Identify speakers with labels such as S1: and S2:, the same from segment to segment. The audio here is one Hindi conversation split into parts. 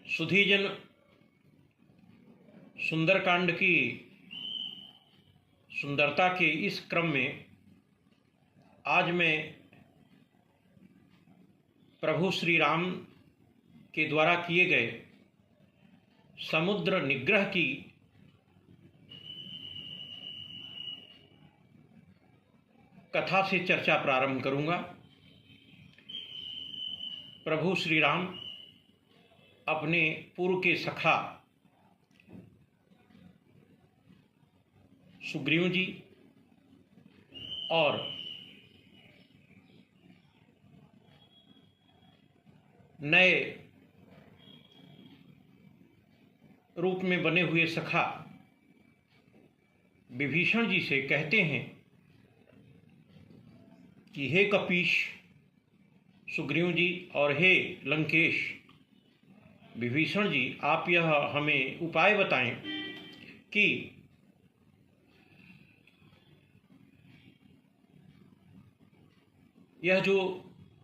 S1: सुधीजन सुंदरकांड की सुंदरता के इस क्रम में आज मैं प्रभु श्री राम के द्वारा किए गए समुद्र निग्रह की कथा से चर्चा प्रारंभ करूंगा। प्रभु श्री राम अपने पूर्व के सखा सुग्रीव जी और नए रूप में बने हुए सखा विभीषण जी से कहते हैं कि हे कपीश सुग्रीव जी और हे लंकेश विभीषण जी, आप यह हमें उपाय बताएं कि यह जो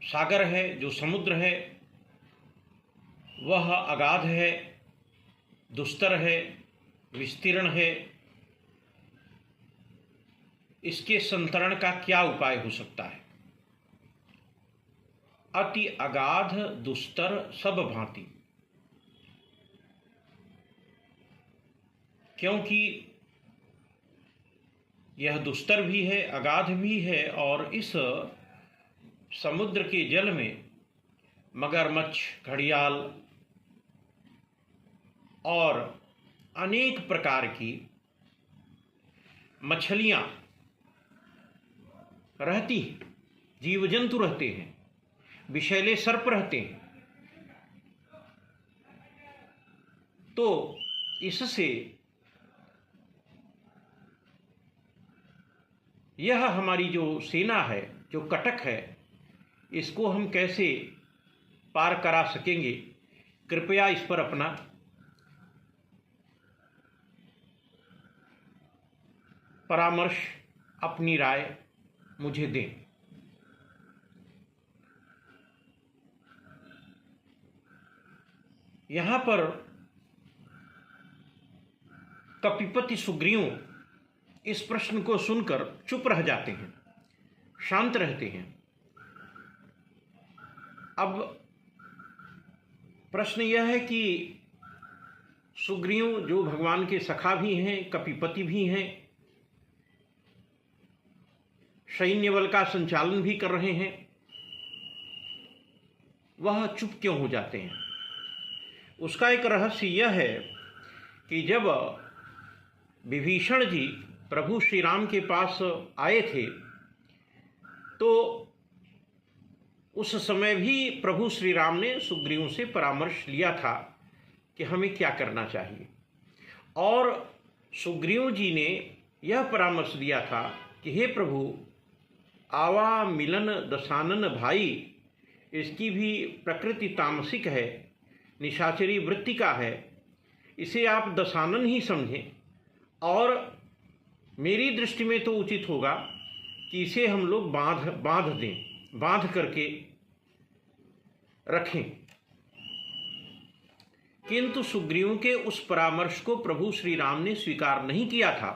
S1: सागर है, जो समुद्र है, वह अगाध है, दुस्तर है, विस्तीर्ण है। इसके संतरण का क्या उपाय हो सकता है? अति अगाध दुस्तर सब भांति, क्योंकि यह दुस्तर भी है, अगाध भी है और इस समुद्र के जल में मगरमच्छ, घड़ियाल और अनेक प्रकार की मछलियां रहती हैं, जीव जंतु रहते हैं, विषैले सर्प रहते हैं। तो इससे यह हमारी जो सेना है, जो कटक है, इसको हम कैसे पार करा सकेंगे? कृपया इस पर अपना परामर्श, अपनी राय मुझे दें। यहाँ पर कपिपति सुग्रीव इस प्रश्न को सुनकर चुप रह जाते हैं, शांत रहते हैं। अब प्रश्न यह है कि सुग्रीव जो भगवान के सखा भी हैं, कपिपति भी हैं, सैन्य बल का संचालन भी कर रहे हैं, वह चुप क्यों हो जाते हैं? उसका एक रहस्य यह है कि जब विभीषण जी प्रभु श्री राम के पास आए थे तो उस समय भी प्रभु श्री राम ने सुग्रीव से परामर्श लिया था कि हमें क्या करना चाहिए, और सुग्रीव जी ने यह परामर्श दिया था कि हे प्रभु, आवा मिलन दसानन भाई, इसकी भी प्रकृति तामसिक है, निशाचरी वृत्ति का है, इसे आप दसानन ही समझें और मेरी दृष्टि में तो उचित होगा कि इसे हम लोग बांध दें, बांध करके रखें। किंतु सुग्रीव के उस परामर्श को प्रभु श्री राम ने स्वीकार नहीं किया था,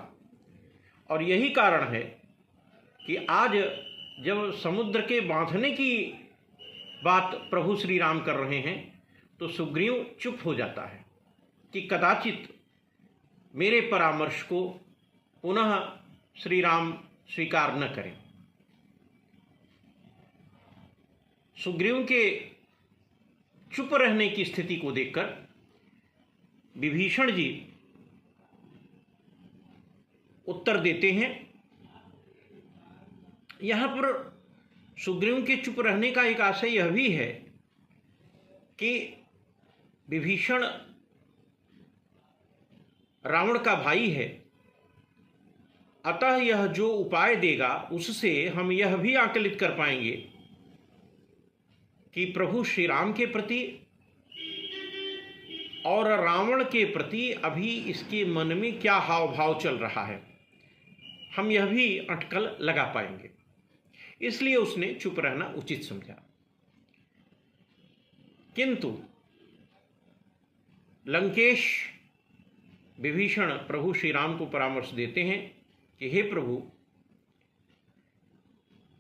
S1: और यही कारण है कि आज जब समुद्र के बांधने की बात प्रभु श्री राम कर रहे हैं तो सुग्रीव चुप हो जाता है कि कदाचित मेरे परामर्श को पुनः श्री राम स्वीकार न करें। सुग्रीव के चुप रहने की स्थिति को देखकर विभीषण जी उत्तर देते हैं। यहाँ पर सुग्रीव के चुप रहने का एक आशय यह भी है कि विभीषण रावण का भाई है, अतः यह जो उपाय देगा उससे हम यह भी आकलित कर पाएंगे कि प्रभु श्री राम के प्रति और रावण के प्रति अभी इसके मन में क्या हाव भाव चल रहा है, हम यह भी अटकल लगा पाएंगे। इसलिए उसने चुप रहना उचित समझा। किंतु लंकेश विभीषण प्रभु श्री राम को परामर्श देते हैं कि हे प्रभु,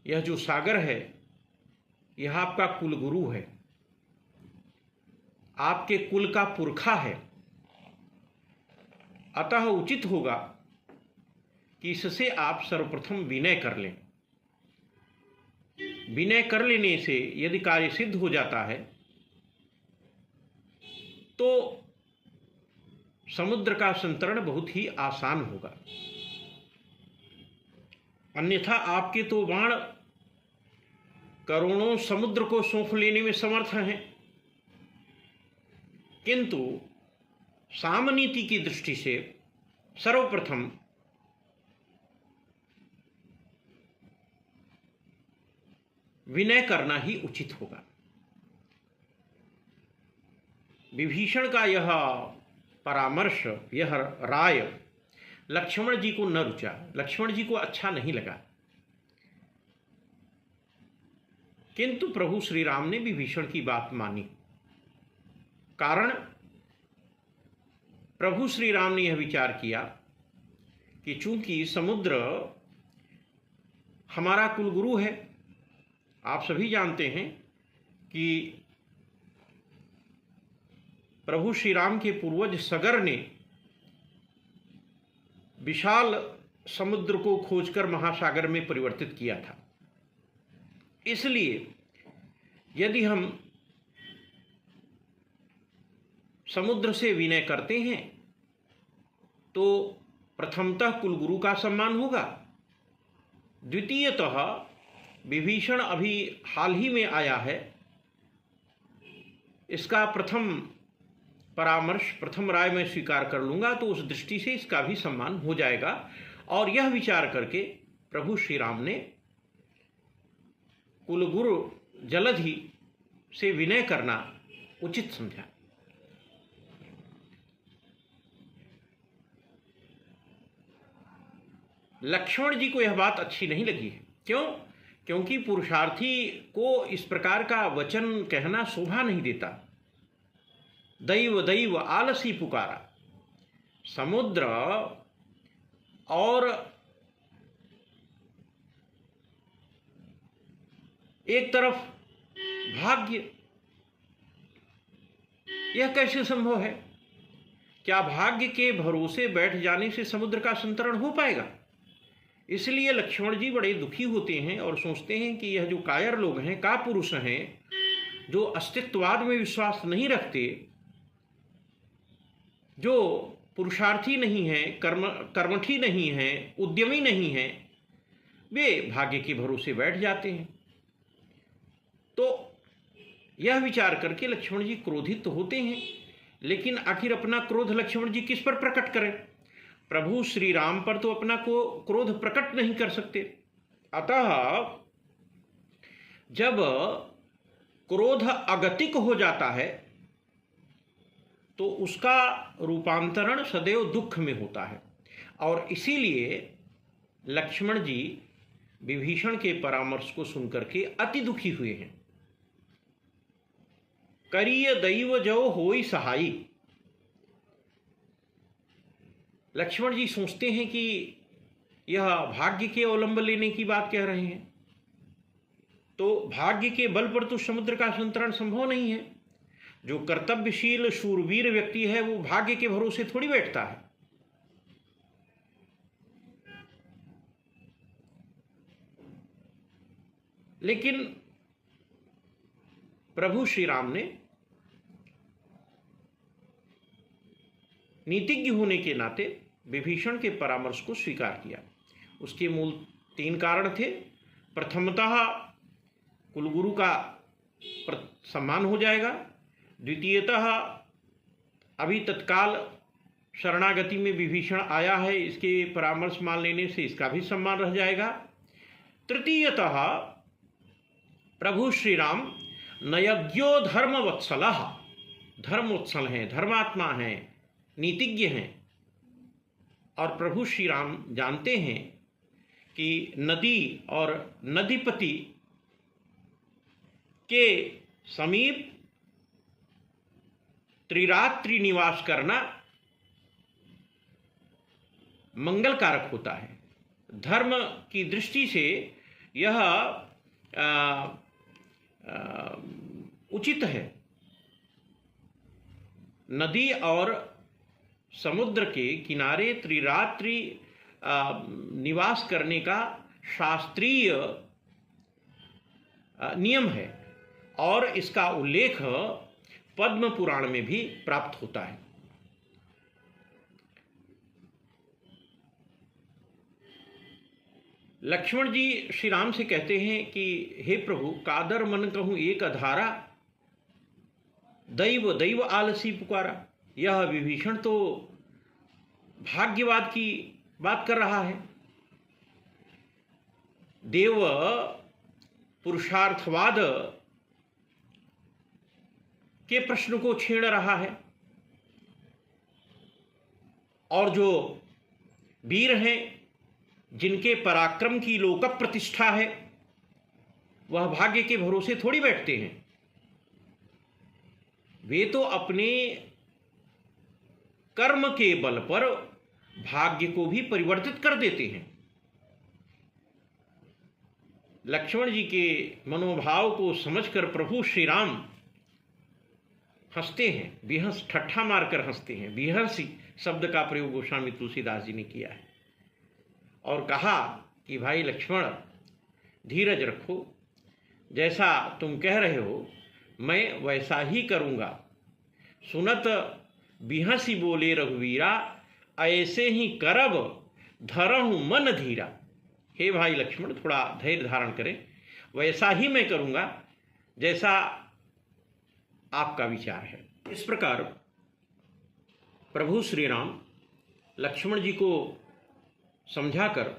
S1: यह जो सागर है यह आपका कुलगुरु है, आपके कुल का पुरखा है, अतः उचित होगा कि इससे आप सर्वप्रथम विनय कर लें। विनय कर लेने से यदि कार्य सिद्ध हो जाता है तो समुद्र का संतरण बहुत ही आसान होगा, अन्यथा आपके तो बाण करोड़ों समुद्र को सौंप लेने में समर्थ हैं, किंतु सामनीति की दृष्टि से सर्वप्रथम विनय करना ही उचित होगा। विभीषण का यह परामर्श, यह राय लक्ष्मण जी को न रुचा, लक्ष्मण जी को अच्छा नहीं लगा, किंतु प्रभु श्री राम ने विभीषण की बात मानी। कारण प्रभु श्री राम ने यह विचार किया कि चूंकि समुद्र हमारा कुलगुरु है, आप सभी जानते हैं कि प्रभु श्री राम के पूर्वज सगर ने विशाल समुद्र को खोजकर महासागर में परिवर्तित किया था। इसलिए यदि हम समुद्र से विनय करते हैं तो प्रथमतः कुलगुरु का सम्मान होगा, द्वितीयतः विभीषण अभी हाल ही में आया है, इसका प्रथम परामर्श, प्रथम राय मैं स्वीकार कर लूँगा, तो उस दृष्टि से इसका भी सम्मान हो जाएगा। और यह विचार करके प्रभु श्री राम ने कुलगुरु जलधि से विनय करना उचित समझा। लक्ष्मण जी को यह बात अच्छी नहीं लगी है। क्यों? क्योंकि पुरुषार्थी को इस प्रकार का वचन कहना शोभा नहीं देता। दैव दैव आलसी पुकारा। समुद्र और एक तरफ भाग्य, यह कैसे संभव है? क्या भाग्य के भरोसे बैठ जाने से समुद्र का संतरण हो पाएगा? इसलिए लक्ष्मण जी बड़े दुखी होते हैं और सोचते हैं कि यह जो कायर लोग हैं, कापुरुष हैं, जो अस्तित्ववाद में विश्वास नहीं रखते, जो पुरुषार्थी नहीं हैं, कर्मठी नहीं हैं, उद्यमी नहीं हैं, वे भाग्य के भरोसे बैठ जाते हैं। तो यह विचार करके लक्ष्मण जी क्रोधित होते हैं, लेकिन आखिर अपना क्रोध लक्ष्मण जी किस पर प्रकट करें? प्रभु श्री राम पर तो अपना को क्रोध प्रकट नहीं कर सकते। अतः जब क्रोध अगतिक हो जाता है तो उसका रूपांतरण सदैव दुख में होता है, और इसीलिए लक्ष्मण जी विभीषण के परामर्श को सुनकर के अति दुखी हुए हैं। करिय दैव जो होई सहाई। लक्ष्मण जी सोचते हैं कि यह भाग्य के अवलंब लेने की बात कह रहे हैं, तो भाग्य के बल पर तो समुद्र का संतरण संभव नहीं है। जो कर्तव्यशील शूरवीर व्यक्ति है वो भाग्य के भरोसे थोड़ी बैठता है। लेकिन प्रभु श्री राम ने नीतिज्ञ होने के नाते विभीषण के परामर्श को स्वीकार किया। उसके मूल 3 कारण थे। प्रथमतः कुलगुरु का सम्मान हो जाएगा, द्वितीयतः अभी तत्काल शरणागति में विभीषण आया है, इसके परामर्श मान लेने से इसका भी सम्मान रह जाएगा, तृतीयतः प्रभु श्री राम नयज्ञो धर्मवत्सलः, धर्मवत्सल हैं, धर्मात्मा हैं, नीतिज्ञ हैं, और प्रभु श्री राम जानते हैं कि नदी और नदीपति के समीप त्रिरात्रि निवास करना मंगल कारक होता है। धर्म की दृष्टि से यह उचित है। नदी और समुद्र के किनारे त्रिरात्रि निवास करने का शास्त्रीय नियम है और इसका उल्लेख पद्म पुराण में भी प्राप्त होता है। लक्ष्मण जी श्री राम से कहते हैं कि हे प्रभु, कादर मन कहूँ एक अधारा, दैव दैव आलसी पुकारा। यह विभीषण तो भाग्यवाद की बात कर रहा है, देव पुरुषार्थवाद के प्रश्न को छेड़ रहा है, और जो वीर हैं जिनके पराक्रम की लोक प्रतिष्ठा है, वह भाग्य के भरोसे थोड़ी बैठते हैं। वे तो अपने कर्म के बल पर भाग्य को भी परिवर्तित कर देते हैं। लक्ष्मण जी के मनोभाव को समझकर प्रभु श्री राम हंसते हैं, विहंस, ठट्ठा मारकर हंसते हैं। विहंसी शब्द का प्रयोग गोस्वामी तुलसीदास जी ने किया है और कहा कि भाई लक्ष्मण, धीरज रखो, जैसा तुम कह रहे हो मैं वैसा ही करूँगा। सुनत बिहसी बोले रघुवीरा, ऐसे ही करब धरहूँ मन धीरा। हे भाई लक्ष्मण, थोड़ा धैर्य धारण करें, वैसा ही मैं करूँगा जैसा आपका विचार है। इस प्रकार प्रभु श्री राम लक्ष्मण जी को समझाकर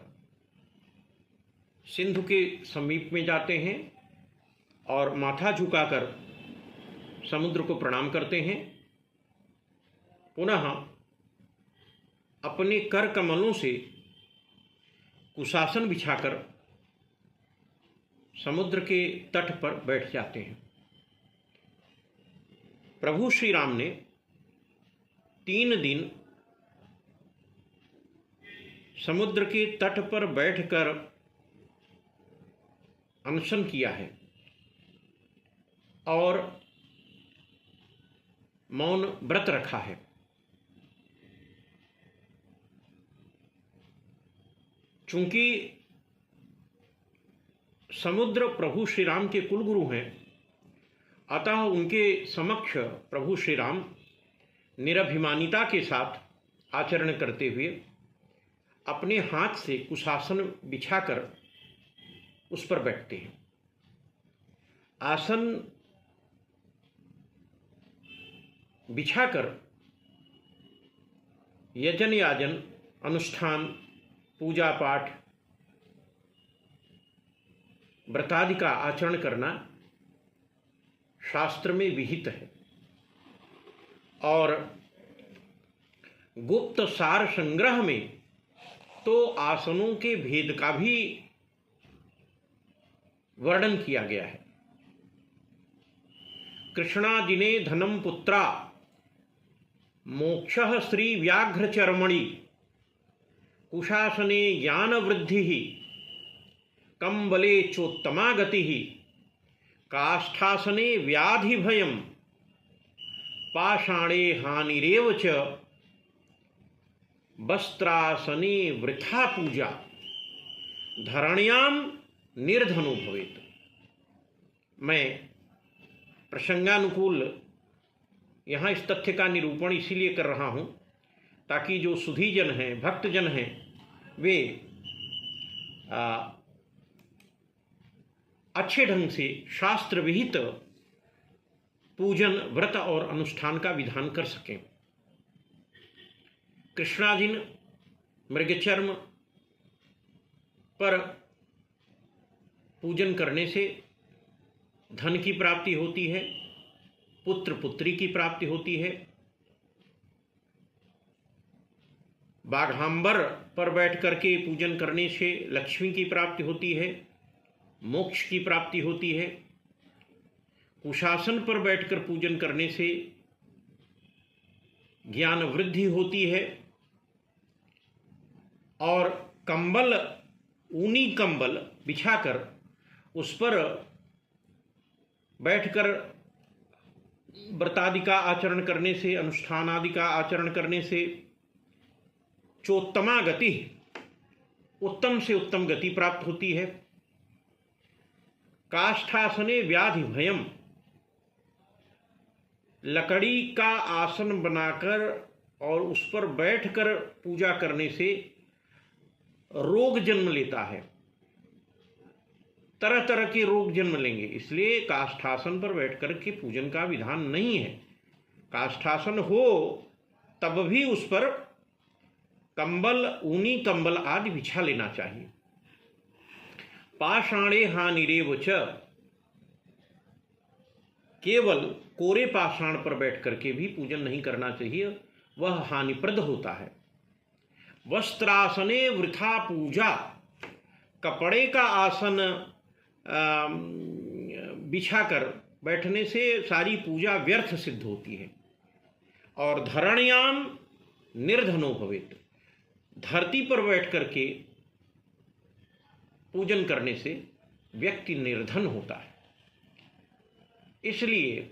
S1: सिंधु के समीप में जाते हैं और माथा झुकाकर समुद्र को प्रणाम करते हैं। पुनः अपने कर कमलों से कुशासन बिछाकर समुद्र के तट पर बैठ जाते हैं। प्रभु श्री राम ने 3 दिन समुद्र के तट पर बैठकर अनशन किया है और मौन व्रत रखा है। चूंकि समुद्र प्रभु श्री राम के कुलगुरु हैं, अतः उनके समक्ष प्रभु श्री राम निरभिमानिता के साथ आचरण करते हुए अपने हाथ से कुशासन बिछाकर उस पर बैठते हैं। आसन बिछाकर यजन याजन, अनुष्ठान, पूजा पाठ, व्रतादि का आचरण करना शास्त्र में विहित है और गुप्त सार संग्रह में तो आसनों के भेद का भी वर्णन किया गया है। कृष्णाजिने धनम पुत्रा मोक्षः श्री व्याघ्र चर्मणि, कुशासने ज्ञान वृद्धि कंबले चोत्तमा गति, काष्ठासने व्याधि भयम, पाषाणे हानिरेव च, वस्त्रासने वृथा पूजा, धरण्याम निर्धनो भवेत। मैं प्रसंगानुकूल यहाँ इस तथ्य का निरूपण इसीलिए कर रहा हूँ ताकि जो सुधीजन हैं, भक्तजन हैं, वे अच्छे ढंग से शास्त्र विहित पूजन, व्रत और अनुष्ठान का विधान कर सकें। कृष्णाजिन मृगचर्म पर पूजन करने से धन की प्राप्ति होती है, पुत्र पुत्री की प्राप्ति होती है। बाघांबर पर बैठ करके पूजन करने से लक्ष्मी की प्राप्ति होती है, मोक्ष की प्राप्ति होती है। कुशासन पर बैठकर पूजन करने से ज्ञान वृद्धि होती है और कंबल, ऊनी कंबल बिछाकर उस पर बैठकर व्रतादि का आचरण करने से, अनुष्ठान आदि का आचरण करने से चोत्तमा गति, उत्तम से उत्तम गति प्राप्त होती है। काष्ठासने व्याधि भयम, लकड़ी का आसन बनाकर और उस पर बैठकर पूजा करने से रोग जन्म लेता है, तरह तरह के रोग जन्म लेंगे, इसलिए काष्ठासन पर बैठकर के पूजन का विधान नहीं है। काष्ठासन हो तब भी उस पर कंबल, ऊनी कंबल आदि बिछा लेना चाहिए। पाषाणे हानिरेव च, केवल कोरे पाषाण पर बैठ करके भी पूजन नहीं करना चाहिए, वह हानिप्रद होता है। वस्त्रासने वृथा पूजा, कपड़े का आसन बिछाकर बैठने से सारी पूजा व्यर्थ सिद्ध होती है। और धरण्याम निर्धनो भवेत्, धरती पर बैठ करके पूजन करने से व्यक्ति निर्धन होता है। इसलिए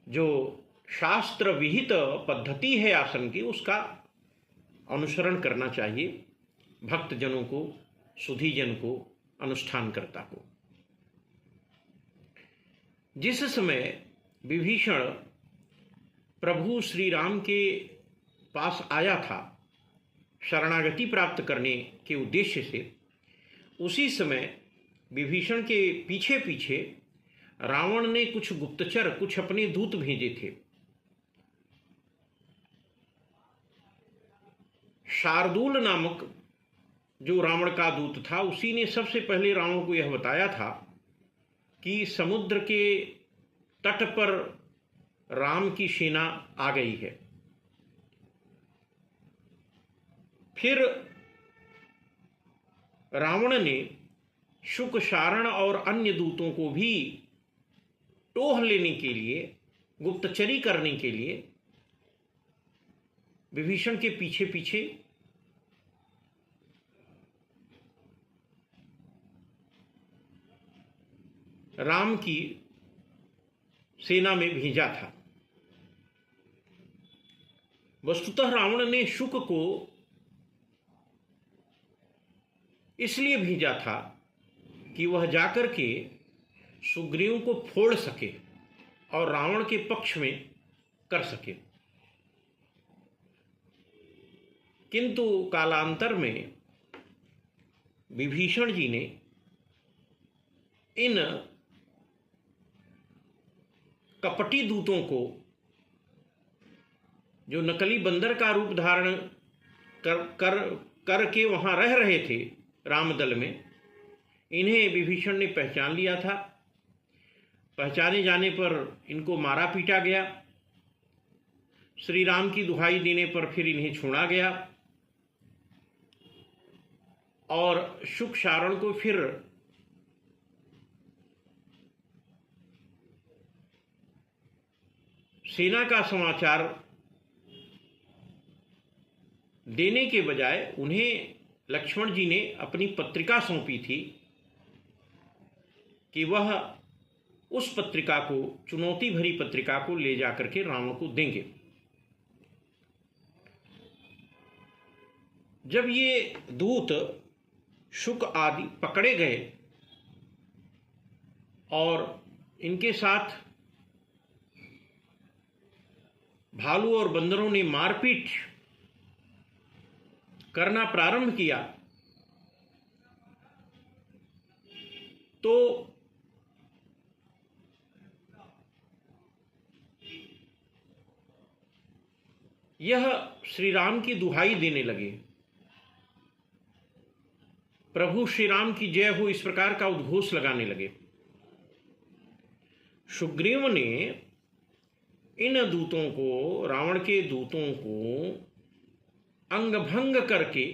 S1: जो शास्त्र विहित पद्धति है आसन की, उसका अनुसरण करना चाहिए भक्तजनों को, सुधीजन को, अनुष्ठानकर्ता को। जिस समय विभीषण प्रभु श्री राम के पास आया था शरणागति प्राप्त करने के उद्देश्य से, उसी समय विभीषण के पीछे पीछे रावण ने कुछ गुप्तचर, कुछ अपने दूत भेजे थे। शार्दूल नामक जो रावण का दूत था, उसी ने सबसे पहले रावण को यह बताया था कि समुद्र के तट पर राम की सेना आ गई है। फिर रावण ने शुक, शारण और अन्य दूतों को भी टोह लेने के लिए, गुप्तचरी करने के लिए विभीषण के पीछे पीछे राम की सेना में भेजा था। वस्तुतः रावण ने शुक को इसलिए भेजा था कि वह जाकर के सुग्रीव को फोड़ सके और रावण के पक्ष में कर सके। किंतु कालांतर में विभीषण जी ने इन कपटी दूतों को, जो नकली बंदर का रूप धारण करके वहां रह रहे थे रामदल में, इन्हें विभीषण ने पहचान लिया था। पहचाने जाने पर इनको मारा पीटा गया। श्री राम की दुहाई देने पर फिर इन्हें छोड़ा गया और शुक, शारण को फिर सेना का समाचार देने के बजाय उन्हें लक्ष्मण जी ने अपनी पत्रिका सौंपी थी कि वह उस पत्रिका को, चुनौती भरी पत्रिका को ले जाकर के रावण को देंगे। जब ये दूत शुक आदि पकड़े गए और इनके साथ भालू और बंदरों ने मारपीट करना प्रारंभ किया, तो यह श्री राम की दुहाई देने लगे। प्रभु श्री राम की जय हो, इस प्रकार का उद्घोष लगाने लगे। सुग्रीव ने इन दूतों को, रावण के दूतों को अंगभंग करके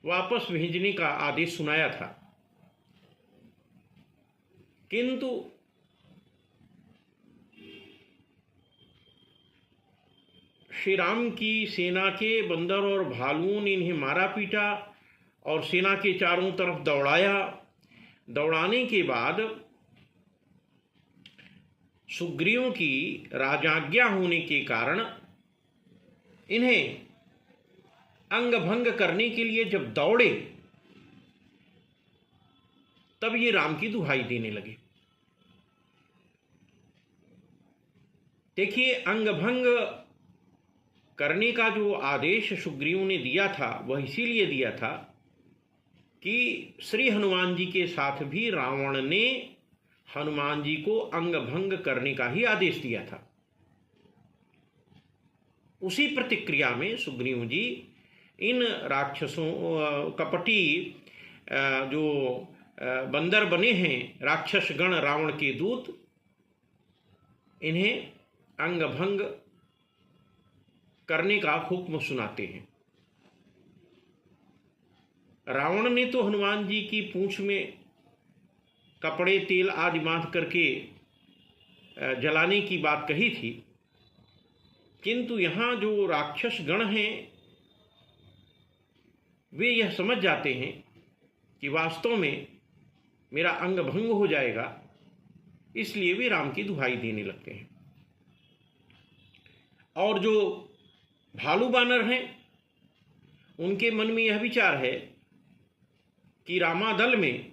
S1: वापस भेजने का आदेश सुनाया था, किंतु श्री राम की सेना के बंदर और भालुओं ने इन्हें मारा पीटा और सेना के चारों तरफ दौड़ाया। दौड़ाने के बाद सुग्रीव की राजाज्ञा होने के कारण इन्हें अंग भंग करने के लिए जब दौड़े तब ये राम की दुहाई देने लगे। देखिए, अंग भंग करने का जो आदेश सुग्रीव ने दिया था वह इसीलिए दिया था कि श्री हनुमान जी के साथ भी रावण ने हनुमान जी को अंग भंग करने का ही आदेश दिया था। उसी प्रतिक्रिया में सुग्रीव जी इन राक्षसों, कपटी जो बंदर बने हैं राक्षस गण रावण के दूत, इन्हें अंग भंग करने का हुक्म सुनाते हैं। रावण ने तो हनुमान जी की पूंछ में कपड़े तेल आदि बांध करके जलाने की बात कही थी, किंतु यहाँ जो राक्षस गण हैं वे यह समझ जाते हैं कि वास्तव में मेरा अंग भंग हो जाएगा, इसलिए वे राम की दुहाई देने लगते हैं। और जो भालू बानर हैं उनके मन में यह विचार है कि रामादल में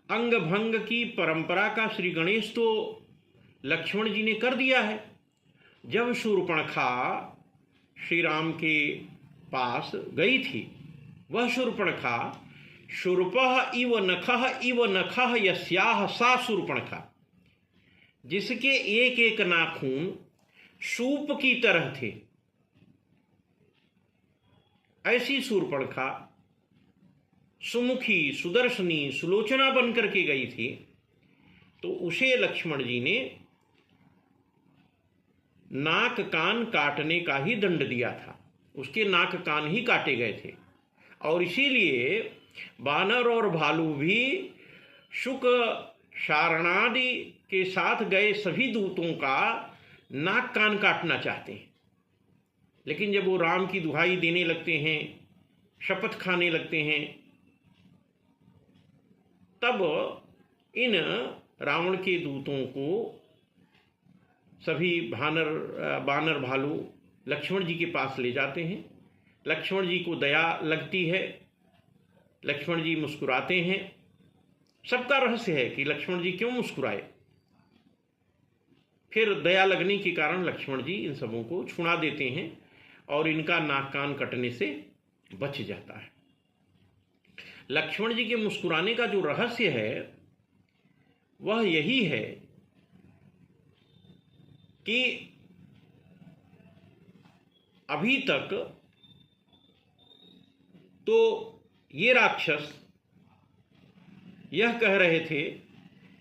S1: अंग भंग की परंपरा का श्री गणेश तो लक्ष्मण जी ने कर दिया है। जब शूर्पणखा श्री राम के पास गई थी, वह शूर्पणखा शूर्पः इव नखः यस्याः सा शूर्पणखा, जिसके एक एक नाखून सूप की तरह थे, ऐसी शूर्पणखा सुमुखी सुदर्शनी सुलोचना बनकर के गई थी। तो उसे लक्ष्मण जी ने नाक कान काटने का ही दंड दिया था, उसके नाक कान ही काटे गए थे। और इसीलिए बानर और भालू भी शुक शारणादि के साथ गए सभी दूतों का नाक कान काटना चाहते हैं, लेकिन जब वो राम की दुहाई देने लगते हैं, शपथ खाने लगते हैं, तब इन रावण के दूतों को सभी बानर भालू लक्ष्मण जी के पास ले जाते हैं। लक्ष्मण जी को दया लगती है, लक्ष्मण जी मुस्कुराते हैं। सबका रहस्य है कि लक्ष्मण जी क्यों मुस्कुराए। फिर दया लगने के कारण लक्ष्मण जी इन सबों को छुड़ा देते हैं और इनका नाक कान कटने से बच जाता है। लक्ष्मण जी के मुस्कुराने का जो रहस्य है वह यही है कि अभी तक तो ये राक्षस यह कह रहे थे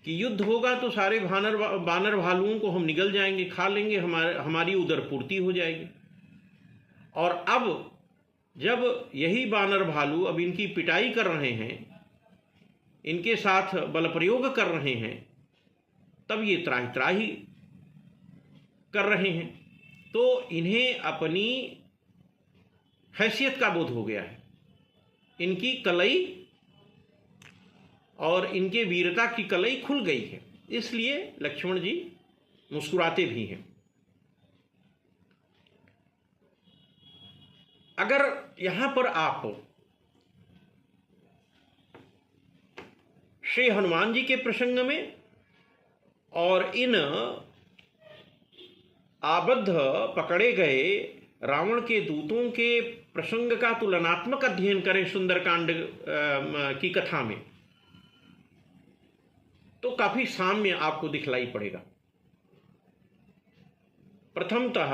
S1: कि युद्ध होगा तो सारे बानर भालुओं को हम निगल जाएंगे, खा लेंगे, हमारी उदर पूर्ति हो जाएगी। और अब जब यही बानर भालू अब इनकी पिटाई कर रहे हैं, इनके साथ बल प्रयोग कर रहे हैं, तब ये त्राही त्राही कर रहे हैं। तो इन्हें अपनी हैसियत का बोध हो गया है, इनकी कलई और इनके वीरता की कलई खुल गई है, इसलिए लक्ष्मण जी मुस्कुराते भी हैं। अगर यहां पर आप श्री हनुमान जी के प्रसंग में और इन आबद्ध पकड़े गए रावण के दूतों के प्रसंग का तुलनात्मक अध्ययन करें सुंदरकांड की कथा में, तो काफी साम्य आपको दिखलाई पड़ेगा। प्रथमतः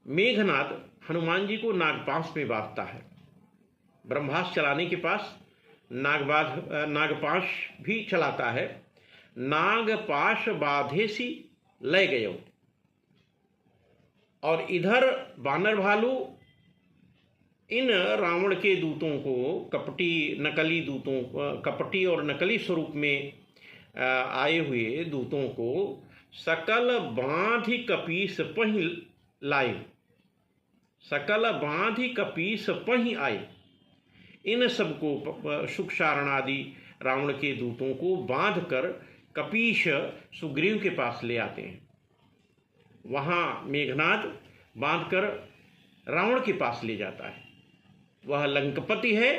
S1: मेघनाद हनुमान जी को नागपाश में बांधता है। ब्रह्मास्त्र चलाने के पास नागपाश भी चलाता है। नागपाश बाधेसी लय गयो। और इधर बानर भालू इन रावण के दूतों को, कपटी और नकली स्वरूप में आए हुए दूतों को सकल बांधि कपीस पहि लाए, सकल बांधि कपीस पहि आए। इन सबको शुक सारण आदि रावण के दूतों को बांध कर कपीश सुग्रीव के पास ले आते हैं। वहाँ मेघनाद बांध कर रावण के पास ले जाता है। वह लंकपति है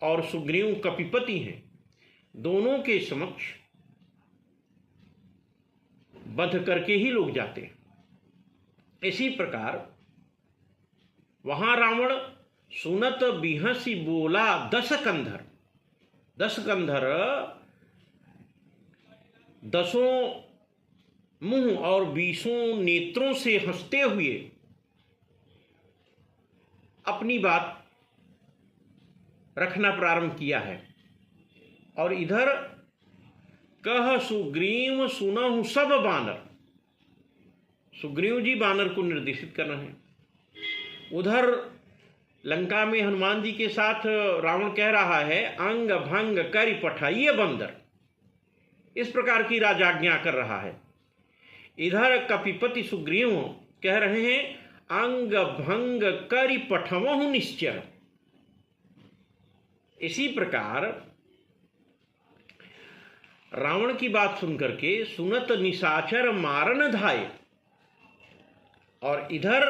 S1: और सुग्रीव कपिपति हैं। दोनों के समक्ष बंध करके ही लोग जाते हैं। इसी प्रकार वहां रावण सुनत बिहसी बोला दस कंधर। दस कंधर दसों मुंह और 20 नेत्रों से हंसते हुए अपनी बात रखना प्रारंभ किया है। और इधर कह सुग्रीव सुनहु सब बानर, सुग्रीव जी बानर को निर्देशित कर रहे हैं। उधर लंका में हनुमान जी के साथ रावण कह रहा है अंग भंग करि पठाइए बंदर, इस प्रकार की राजाज्ञा कर रहा है। इधर कपिपति सुग्रीव कह रहे हैं अंग भंग करि पठवहु निश्चर। इसी प्रकार रावण की बात सुनकर के सुनत निशाचर मारन धाये, और इधर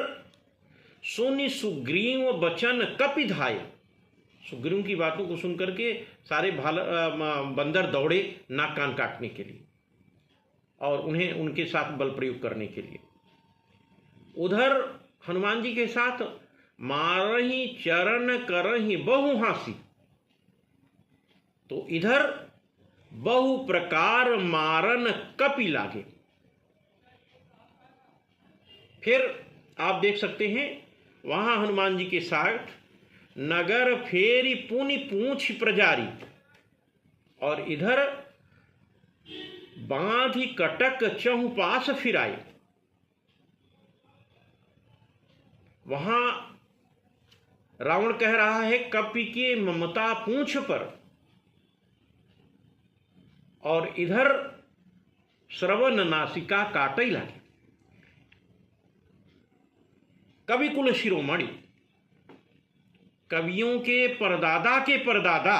S1: सुनि सुग्रीव बचन कपि धाये। सुग्रीव की बातों को सुनकर के सारे बंदर दौड़े नाक कान काटने के लिए और उन्हें उनके साथ बल प्रयोग करने के लिए। उधर हनुमान जी के साथ मारही चरण करही बहु हासी, तो इधर बहु प्रकार मारन कपि लागे। फिर आप देख सकते हैं वहां हनुमान जी के साथ नगर फेरी पुनि पूछ प्रजारी, और इधर बांधि कटक चहुपास फिराए। वहां रावण कह रहा है कपि के ममता पूंछ पर, और इधर श्रवण नासिका काटई लागे। कवि कुल शिरोमणि, कवियों के परदादा के परदादा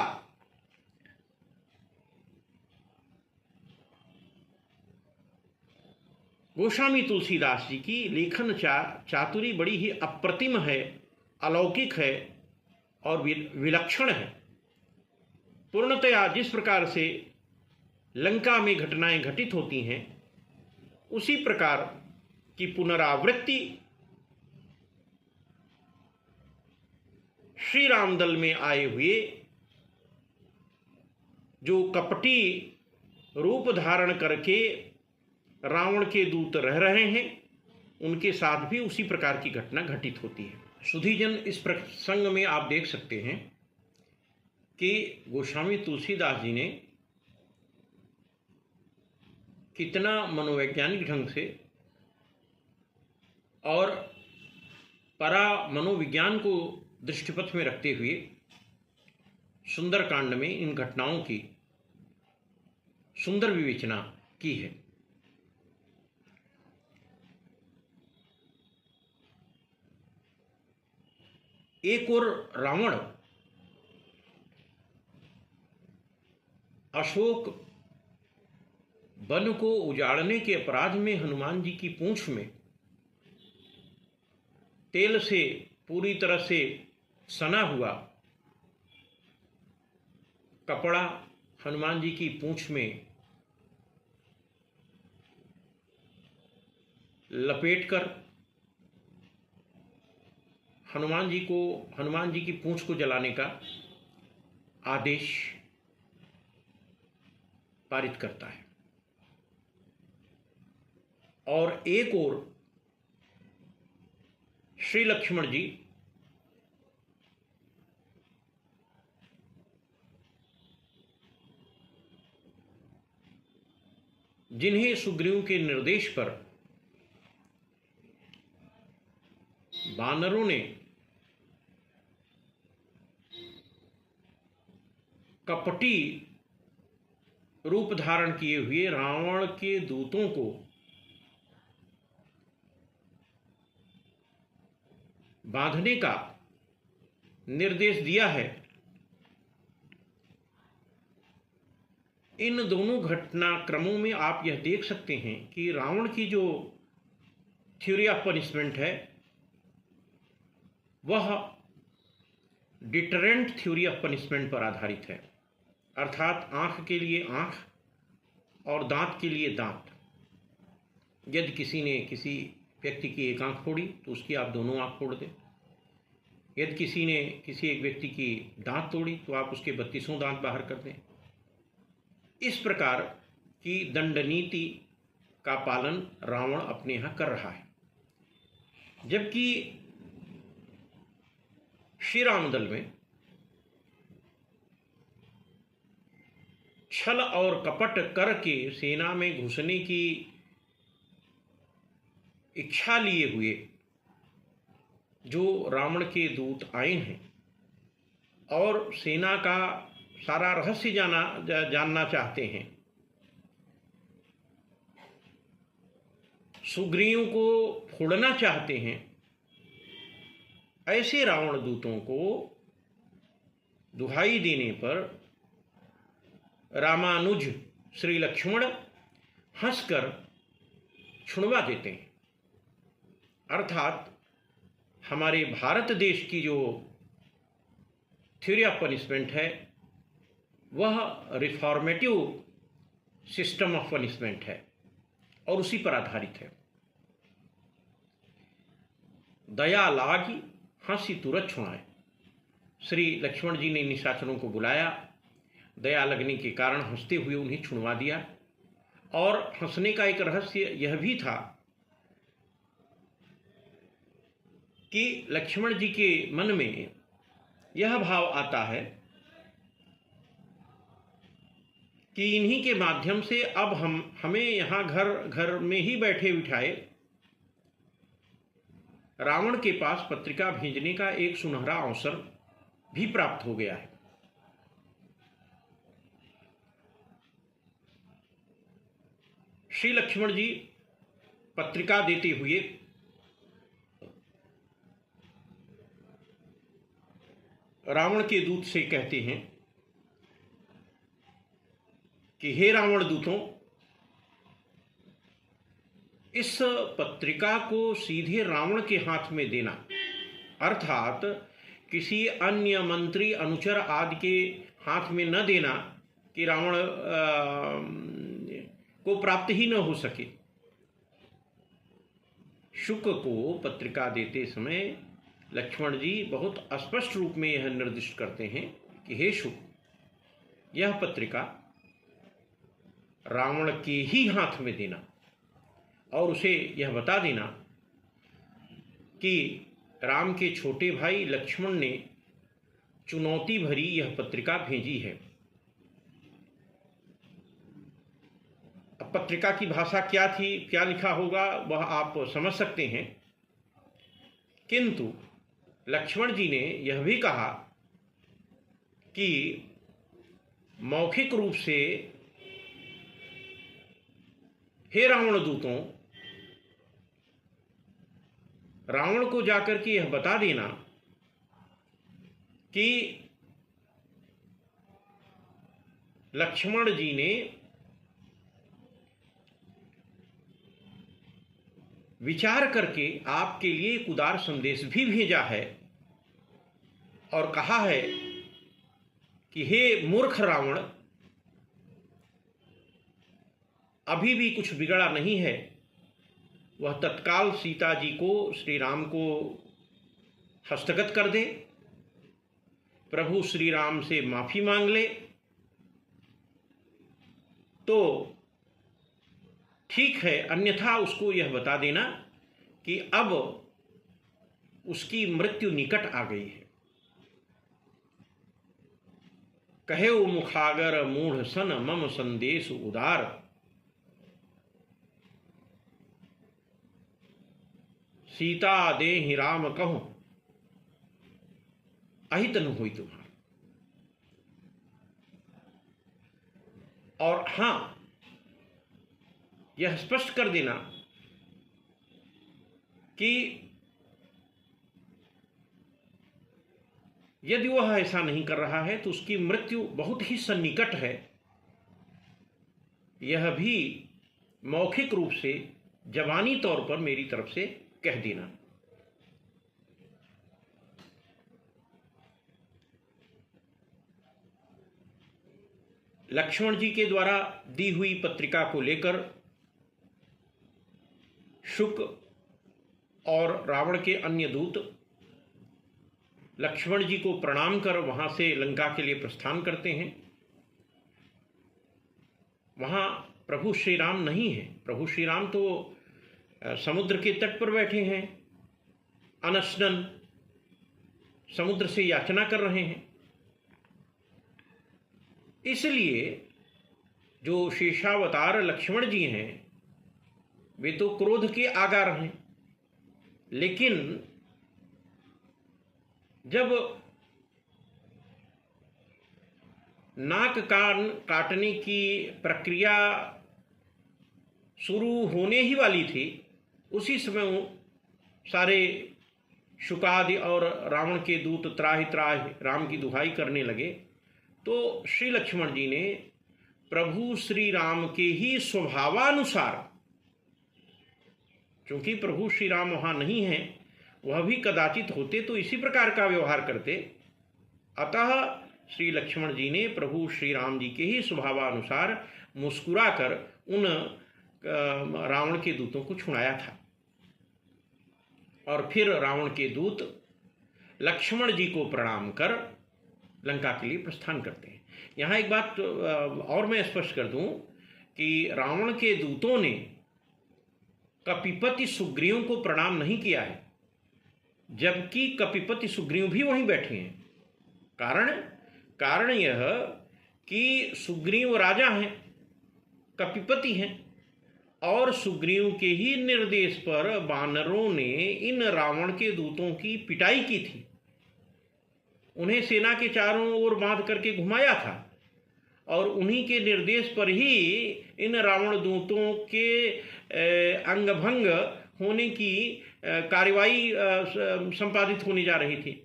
S1: गोस्वामी तुलसीदास जी की लेखन चातुरी बड़ी ही अप्रतिम है, अलौकिक है और विलक्षण है। पूर्णतया जिस प्रकार से लंका में घटनाएं घटित होती हैं उसी प्रकार की पुनरावृत्ति श्री रामदल में आए हुए जो कपटी रूप धारण करके रावण के दूत रह रहे हैं उनके साथ भी उसी प्रकार की घटना घटित होती है। सुधीजन, इस प्रसंग में आप देख सकते हैं कि गोस्वामी तुलसीदास जी ने कितना मनोवैज्ञानिक ढंग से और परा मनोविज्ञान को दृष्टिपथ में रखते हुए सुंदरकांड में इन घटनाओं की सुंदर विवेचना की है। एक और रावण अशोक वन को उजाड़ने के अपराध में हनुमान जी की पूंछ में तेल से पूरी तरह से सना हुआ कपड़ा हनुमान जी की पूंछ में लपेटकर हनुमान जी की पूंछ को जलाने का आदेश पारित करता है। और एक और श्री लक्ष्मण जी जिन्हें सुग्रीव के निर्देश पर वानरों ने कपटी रूप धारण किए हुए रावण के दूतों को बांधने का निर्देश दिया है, इन दोनों घटनाक्रमों में आप यह देख सकते हैं कि रावण की जो थ्योरी ऑफ पनिशमेंट है वह डिटरेंट थ्योरी ऑफ पनिशमेंट पर आधारित है, अर्थात आंख के लिए आंख और दांत के लिए दांत। यदि किसी ने किसी व्यक्ति की एक आंख फोड़ी तो उसकी आप दोनों आंख फोड़ दें। यदि किसी ने किसी एक व्यक्ति की दांत तोड़ी तो आप उसके 32 दांत बाहर कर दें। इस प्रकार की दंड नीति का पालन रावण अपने यहाँ कर रहा है, जबकि श्री राम दल में छल और कपट करके सेना में घुसने की इच्छा लिए हुए जो रावण के दूत आए हैं और सेना का सारा रहस्य जानना चाहते हैं, सुग्रीव को फोड़ना चाहते हैं, ऐसे रावण दूतों को दुहाई देने पर रामानुज श्री लक्ष्मण हंसकर छुड़वा देते हैं। अर्थात हमारे भारत देश की जो थ्योरी ऑफ पनिशमेंट है वह रिफॉर्मेटिव सिस्टम ऑफ पनिशमेंट है और उसी पर आधारित है। दया लागी हंसी तुरंत छुड़ाए। श्री लक्ष्मण जी ने निशाचरों को बुलाया, दया लगने के कारण हंसते हुए उन्हें छुड़वा दिया। और हंसने का एक रहस्य यह भी था कि लक्ष्मण जी के मन में यह भाव आता है कि इन्हीं के माध्यम से अब हमें यहाँ घर घर में ही बैठे बिठाए रावण के पास पत्रिका भेजने का एक सुनहरा अवसर भी प्राप्त हो गया है। श्री लक्ष्मण जी पत्रिका देते हुए रावण के दूत से कहते हैं कि हे रावण दूतों, इस पत्रिका को सीधे रावण के हाथ में देना, अर्थात किसी अन्य मंत्री अनुचर आदि के हाथ में न देना कि रावण को प्राप्त ही न हो सके। शुक को पत्रिका देते समय लक्ष्मण जी बहुत स्पष्ट रूप में यह निर्दिष्ट करते हैं कि हे शुक, यह पत्रिका रावण के ही हाथ में देना और उसे यह बता देना कि राम के छोटे भाई लक्ष्मण ने चुनौती भरी यह पत्रिका भेजी है। अब पत्रिका की भाषा क्या थी, क्या लिखा होगा, वह आप समझ सकते हैं, किंतु लक्ष्मण जी ने यह भी कहा कि मौखिक रूप से हे रावण दूतों, रावण को जाकर के यह बता देना कि लक्ष्मण जी ने विचार करके आपके लिए एक उदार संदेश भी भेजा है और कहा है कि हे मूर्ख रावण, अभी भी कुछ बिगड़ा नहीं है, वह तत्काल सीता जी को, श्री राम को हस्तगत कर दे, प्रभु श्री राम से माफी मांग ले तो ठीक है, अन्यथा उसको यह बता देना कि अब उसकी मृत्यु निकट आ गई है। कहे वो मुखागर मूढ़ सन मम संदेश उदार, सीता दे ही राम कहो अहित न हुई तुम्हारा। और हां, यह स्पष्ट कर देना कि यदि वह ऐसा नहीं कर रहा है तो उसकी मृत्यु बहुत ही सन्निकट है, यह भी मौखिक रूप से जबानी तौर पर मेरी तरफ से कह देना। लक्ष्मण जी के द्वारा दी हुई पत्रिका को लेकर शुक और रावण के अन्य दूत लक्ष्मण जी को प्रणाम कर वहां से लंका के लिए प्रस्थान करते हैं। वहां प्रभु श्री राम नहीं है। प्रभु श्री राम तो समुद्र के तट पर बैठे हैं, अनशनन समुद्र से याचना कर रहे हैं। इसलिए जो शेषावतार लक्ष्मण जी हैं वे तो क्रोध के आगार हैं, लेकिन जब नाक कान काटने की प्रक्रिया शुरू होने ही वाली थी, उसी समय सारे शुकादि और रावण के दूत त्राहि त्राहि राम की दुहाई करने लगे। तो श्री लक्ष्मण जी ने प्रभु श्री राम के ही स्वभावानुसार, क्योंकि प्रभु श्री राम वहां नहीं हैं, वह भी कदाचित होते तो इसी प्रकार का व्यवहार करते, अतः श्री लक्ष्मण जी ने प्रभु श्री राम जी के ही स्वभावानुसार मुस्कुराकर उन रावण के दूतों को छुड़ाया था। और फिर रावण के दूत लक्ष्मण जी को प्रणाम कर लंका के लिए प्रस्थान करते हैं। यहाँ एक बात और मैं स्पष्ट कर दूं कि रावण के दूतों ने कपिपति सुग्रीव को प्रणाम नहीं किया है, जबकि कपिपति सुग्रीव भी वहीं बैठे हैं। कारण यह कि सुग्रीव राजा हैं, कपिपति हैं, और सुग्रीव के ही निर्देश पर वानरों ने इन रावण के दूतों की पिटाई की थी। उन्हें सेना के चारों ओर बांध करके घुमाया था और उन्हीं के निर्देश पर ही इन रावण दूतों के अंगभंग होने की कार्यवाही संपादित होने जा रही थी।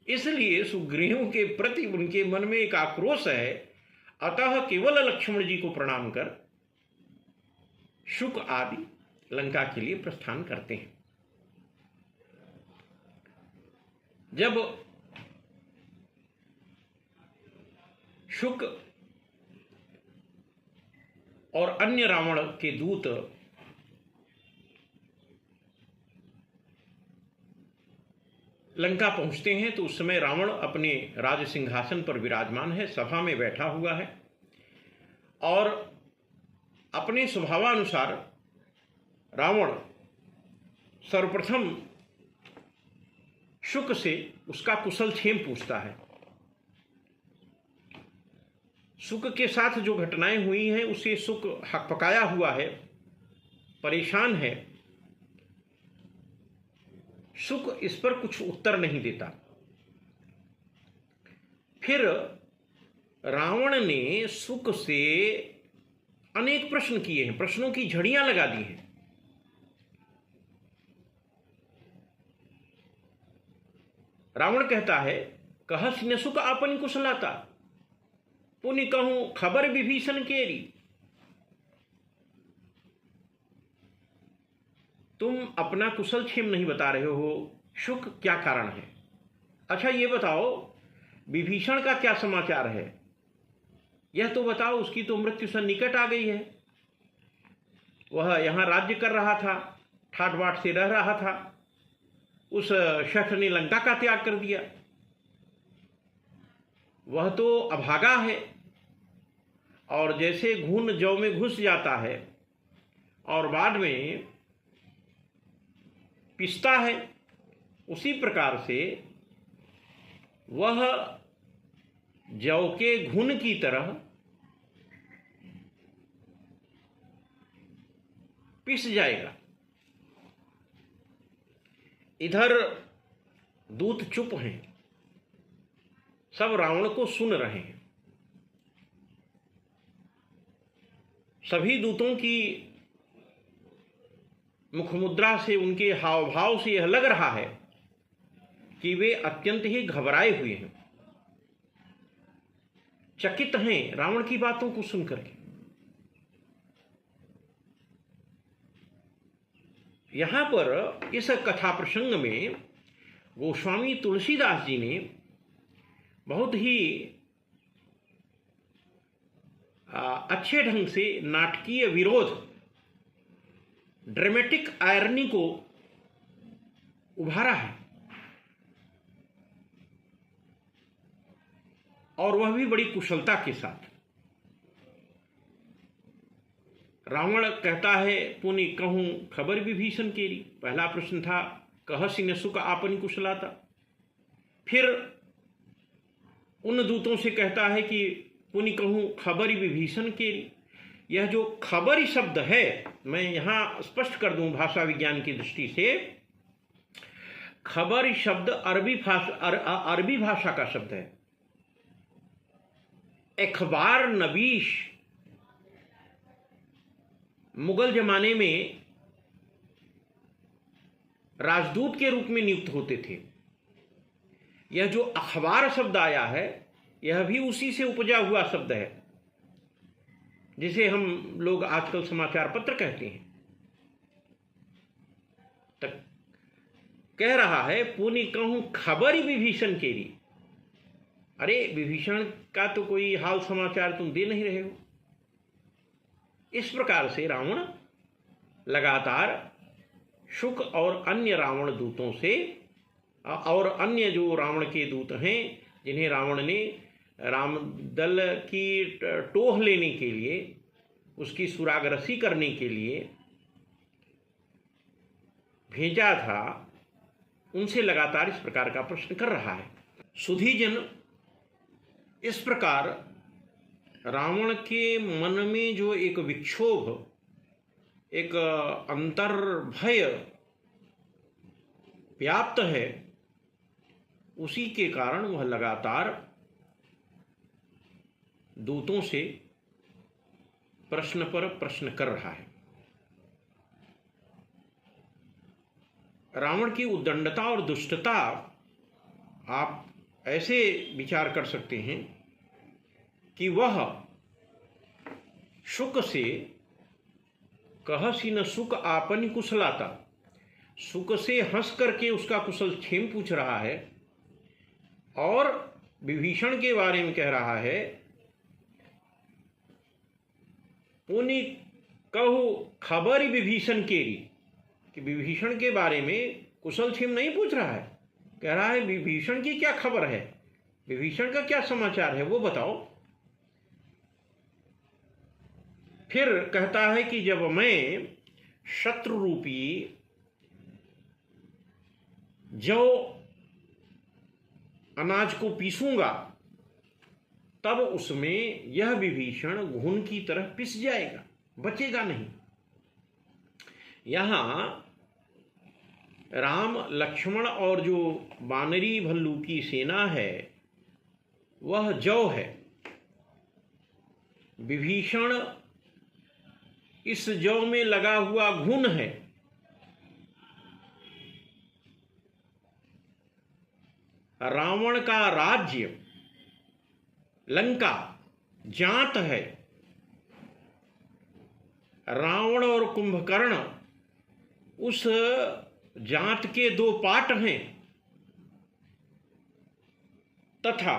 S1: इसलिए सुग्रीव के प्रति उनके मन में एक आक्रोश है। अतः केवल लक्ष्मण जी को प्रणाम कर शुक आदि लंका के लिए प्रस्थान करते हैं। जब शुक और अन्य रावण के दूत लंका पहुंचते हैं तो उस समय रावण अपने राज सिंहासन पर विराजमान है, सभा में बैठा हुआ है और अपने स्वभावानुसार रावण सर्वप्रथम शुक से उसका कुशल क्षेम पूछता है। शुक के साथ जो घटनाएं हुई हैं उसे शुक हकपकाया हुआ है, परेशान है। शुक इस पर कुछ उत्तर नहीं देता। फिर रावण ने शुक से अनेक प्रश्न किए हैं, प्रश्नों की झड़ियां लगा दी हैं। रावण कहता है, कहस न शुक आपन कुशलाता, पुनि कहूं खबर विभीषण केरी। तुम अपना कुशल क्षेम नहीं बता रहे हो शुक, क्या कारण है? अच्छा ये बताओ विभीषण का क्या समाचार है, यह तो बताओ। उसकी तो मृत्यु सन्निकट आ गई है। वह यहां राज्य कर रहा था, ठाट बाट से रह रहा था, उस शठ ने लंका का त्याग कर दिया। वह तो अभागा है और जैसे घून जौ में घुस जाता है और बाद में पिसता है, उसी प्रकार से वह जौ के घुन की तरह पिस जाएगा। इधर दूत चुप हैं, सब रावण को सुन रहे हैं। सभी दूतों की मुखमुद्रा से, उनके हाव भाव से यह लग रहा है कि वे अत्यंत ही घबराए हुए हैं। चकित हैं रावण की बातों को सुनकर के। यहां पर इस कथा प्रसंग में गोस्वामी तुलसीदास जी ने बहुत ही अच्छे ढंग से नाटकीय विरोध, ड्रामेटिक आयरनी को उभारा है, और वह भी बड़ी कुशलता के साथ। रावण कहता है, पुनि कहूं खबर विभीषण केरी। पहला प्रश्न था कहसि न सुख आपन कुशलाता। फिर उन दूतों से कहता है कि पुनि कहूं खबर विभीषण केरी। यह जो खबर शब्द है, मैं यहां स्पष्ट कर दूं भाषा विज्ञान की दृष्टि से, खबर शब्द अरबी भाषा का शब्द है। अखबार नबीश मुगल जमाने में राजदूत के रूप में नियुक्त होते थे। यह जो अखबार शब्द आया है, यह भी उसी से उपजा हुआ शब्द है, जिसे हम लोग आजकल समाचार पत्र कहते हैं। तक कह रहा है पुनि कहूं खबर विभीषण केरी। अरे विभीषण का तो कोई हाल समाचार तुम दे नहीं रहे हो। इस प्रकार से रावण लगातार शुक और अन्य रावण दूतों से, और अन्य जो रावण के दूत हैं जिन्हें रावण ने राम दल की टोह लेने के लिए, उसकी सुरागरसी करने के लिए भेजा था, उनसे लगातार इस प्रकार का प्रश्न कर रहा है। सुधीजन, इस प्रकार रावण के मन में जो एक विक्षोभ, एक अंतर भय व्याप्त है, उसी के कारण वह लगातार दूतों से प्रश्न पर प्रश्न कर रहा है। रावण की उद्दंडता और दुष्टता आप ऐसे विचार कर सकते हैं कि वह शुक से कहसि न सुख आपन कुशलाता, सुख से हंस करके उसका कुशल क्षेम पूछ रहा है, और विभीषण के बारे में कह रहा है पुनि कहु खबर विभीषण केरी, कि विभीषण के बारे में कुशल क्षेम नहीं पूछ रहा है, कह रहा है विभीषण की क्या खबर है, विभीषण का क्या समाचार है वो बताओ। फिर कहता है कि जब मैं शत्रु रूपी जौ अनाज को पीसूंगा, तब उसमें यह विभीषण घुन की तरह पिस जाएगा, बचेगा नहीं। यहां राम, लक्ष्मण और जो वानरी भल्लू की सेना है वह जौ है। विभीषण इस जौ में लगा हुआ घुन है। रावण का राज्य लंका जात है। रावण और कुंभकर्ण उस जात के दो पाट हैं, तथा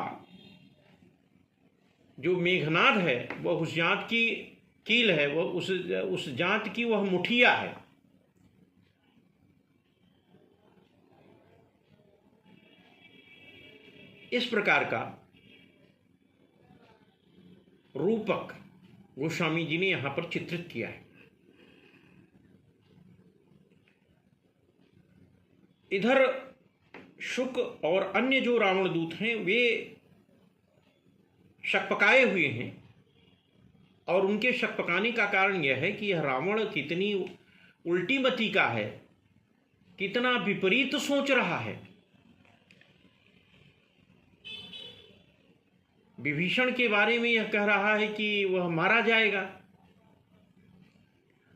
S1: जो मेघनाद है वह उस जात की कील है, वह उस जात की वह मुठिया है। इस प्रकार का रूपक गोस्वामी जी ने यहां पर चित्रित किया है। इधर शुक और अन्य जो रावण दूत हैं वे शकपकाए हुए हैं, और उनके शकपकाने का कारण यह है कि यह रावण कितनी उल्टी मति का है, कितना विपरीत सोच रहा है। विभीषण के बारे में यह कह रहा है कि वह मारा जाएगा,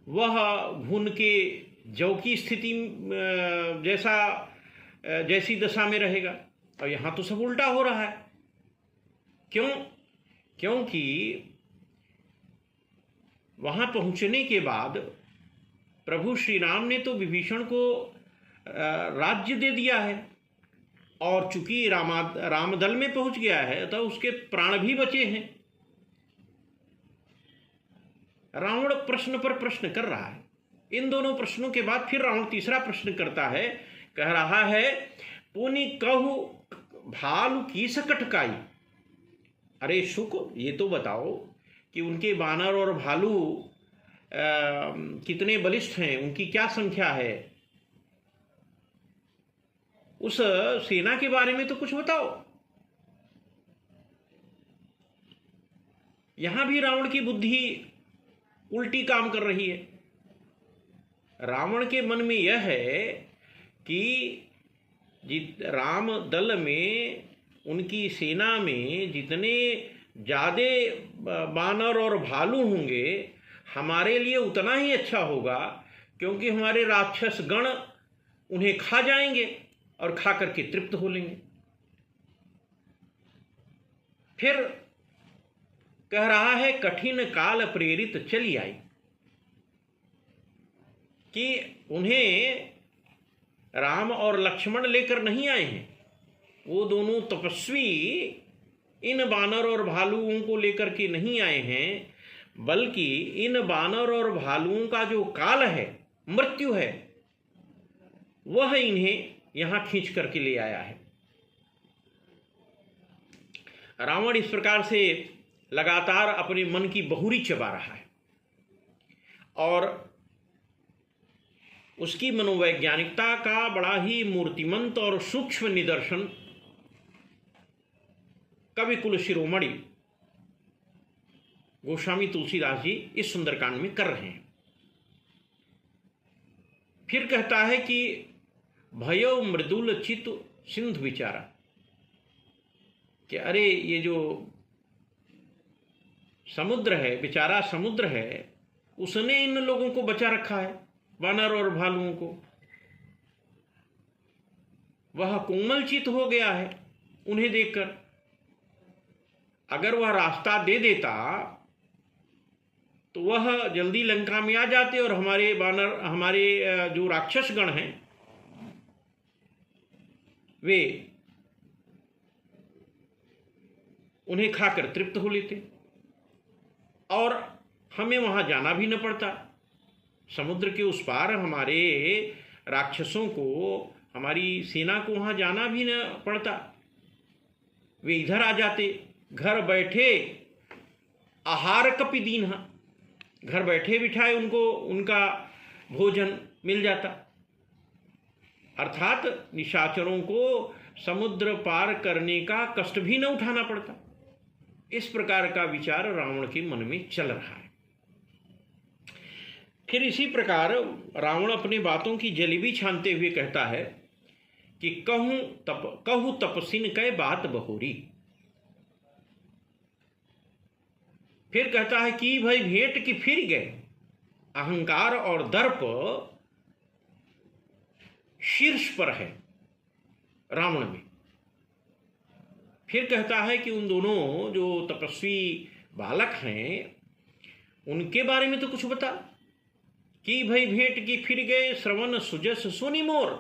S1: वह घुन के जौ की स्थिति जैसी दशा में रहेगा, और यहां तो सब उल्टा हो रहा है। क्यों? क्योंकि वहाँ पहुँचने के बाद प्रभु श्री राम ने तो विभीषण को राज्य दे दिया है, और चूंकि रामदल में पहुंच गया है तो उसके प्राण भी बचे हैं। रावण प्रश्न पर प्रश्न कर रहा है। इन दोनों प्रश्नों के बाद फिर रावण तीसरा प्रश्न करता है, कह रहा है, पुनि कहु भालु की सकटकाई। अरे शुक, ये तो बताओ कि उनके बानर और भालू कितने बलिष्ठ हैं, उनकी क्या संख्या है, उस सेना के बारे में तो कुछ बताओ। यहां भी रावण की बुद्धि उल्टी काम कर रही है। रावण के मन में यह है कि राम दल में, उनकी सेना में जितने ज़्यादा बानर और भालू होंगे हमारे लिए उतना ही अच्छा होगा, क्योंकि हमारे राक्षस गण उन्हें खा जाएंगे और खा करके तृप्त हो लेंगे। फिर कह रहा है, कठिन काल प्रेरित चली आई, कि उन्हें राम और लक्ष्मण लेकर नहीं आए हैं, वो दोनों तपस्वी इन बानर और भालुओं को लेकर के नहीं आए हैं, बल्कि इन बानर और भालुओं का जो काल है, मृत्यु है, वह इन्हें यहां खींच करके ले आया है। रावण इस प्रकार से लगातार अपने मन की बहुरी चबा रहा है, और उसकी मनोवैज्ञानिकता का बड़ा ही मूर्तिमंत और सूक्ष्म निदर्शन कवि कुल शिरोमणि गोस्वामी तुलसीदास जी इस सुंदरकांड में कर रहे हैं। फिर कहता है कि भयो मृदुल चित सिंधु विचारा, कि अरे ये जो समुद्र है, बेचारा समुद्र है, उसने इन लोगों को बचा रखा है, वानर और भालुओं को। वह कोमल चित हो गया है उन्हें देखकर। अगर वह रास्ता दे देता तो वह जल्दी लंका में आ जाते और हमारे बानर, हमारे जो राक्षस गण हैं, वे उन्हें खाकर तृप्त हो लेते और हमें वहां जाना भी न पड़ता। समुद्र के उस पार हमारे राक्षसों को, हमारी सेना को वहां जाना भी न पड़ता, वे इधर आ जाते। घर बैठे आहार कपि दीन्हा, घर बैठे बिठाए उनको उनका भोजन मिल जाता। अर्थात निशाचरों को समुद्र पार करने का कष्ट भी न उठाना पड़ता। इस प्रकार का विचार रावण के मन में चल रहा है। फिर इसी प्रकार रावण अपनी बातों की जलेबी छानते हुए कहता है कि कहूँ तपसिन कै बात बहोरी। फिर कहता है कि भाई भेंट की फिर गए, अहंकार और दर्प शीर्ष पर है रावण में। फिर कहता है कि उन दोनों जो तपस्वी बालक हैं उनके बारे में तो कुछ बता, कि भाई भेंट की फिर गए, श्रवण सुजस सुनि मोर।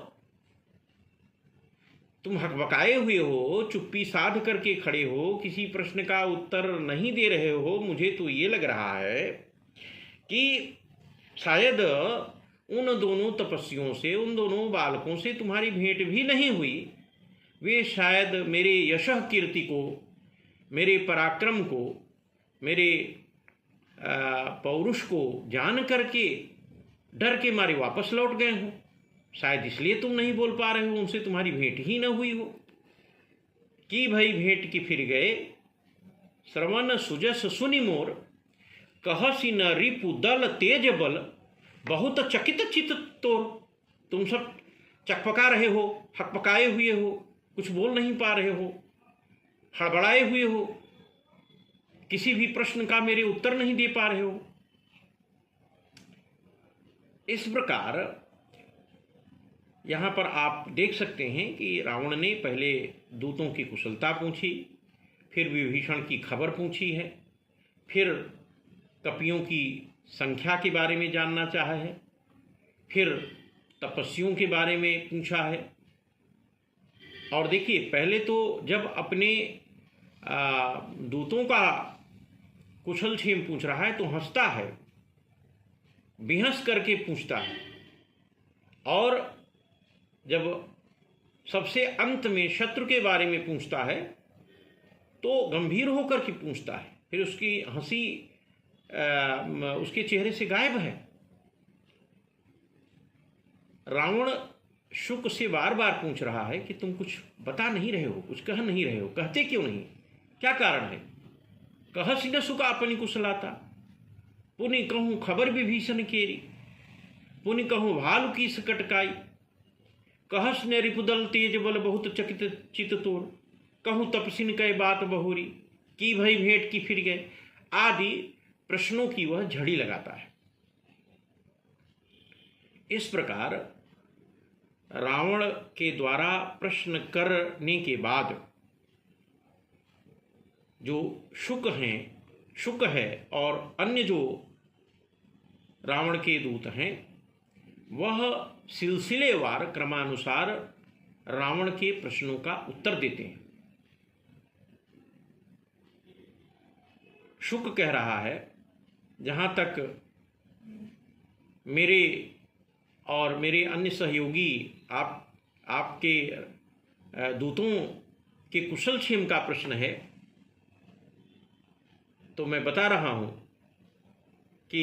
S1: तुम हकबकाए हुए हो, चुप्पी साध करके खड़े हो, किसी प्रश्न का उत्तर नहीं दे रहे हो। मुझे तो ये लग रहा है कि शायद उन दोनों तपस्वियों से, उन दोनों बालकों से तुम्हारी भेंट भी नहीं हुई। वे शायद मेरे यशः कीर्ति को, मेरे पराक्रम को, मेरे पौरुष को जान करके डर के मारे वापस लौट गए हो। शायद इसलिए तुम नहीं बोल पा रहे हो, उनसे तुम्हारी भेंट ही न हुई हो। कि भाई भेंट की फिर गए, श्रवण सुजस सुनि मोर, कहसी न रिपु दल तेज बल, बहुत चकित चित तोर। तुम सब चकपका रहे हो, हकपकाए हुए हो, कुछ बोल नहीं पा रहे हो, हड़बड़ाए हुए हो, किसी भी प्रश्न का मेरे उत्तर नहीं दे पा रहे हो। इस प्रकार यहाँ पर आप देख सकते हैं कि रावण ने पहले दूतों की कुशलता पूछी, फिर विभीषण की खबर पूछी है, फिर कपियों की संख्या के बारे में जानना चाहा है, फिर तपस्वियों के बारे में पूछा है। और देखिए, पहले तो जब अपने दूतों का कुशल क्षेम पूछ रहा है तो हंसता है, बिहस करके पूछता है, और जब सबसे अंत में शत्रु के बारे में पूछता है तो गंभीर होकर के पूछता है। फिर उसकी हंसी उसके चेहरे से गायब है। रावण शुक से बार बार पूछ रहा है कि तुम कुछ बता नहीं रहे हो, कुछ कह नहीं रहे हो, कहते क्यों नहीं, क्या कारण है? कहस न सुख अपनी कुशलाता, पुनि कहूँ खबर विभीषण केरी, पुनि कहूँ भालु की सकटकाई, कहस ने रिपुदल तेज बल बहुत चकित चित तोड़, कहूँ तपसिन कै बात बहुरी, की भई भेंट की फिर गए, आदि प्रश्नों की वह झड़ी लगाता है। इस प्रकार रावण के द्वारा प्रश्न करने के बाद जो शुक है और अन्य जो रावण के दूत हैं, वह सिलसिलेवार क्रमानुसार रावण के प्रश्नों का उत्तर देते हैं। शुक कह रहा है, जहाँ तक मेरे और मेरे अन्य सहयोगी आपके दूतों के कुशल क्षेम का प्रश्न है, तो मैं बता रहा हूँ कि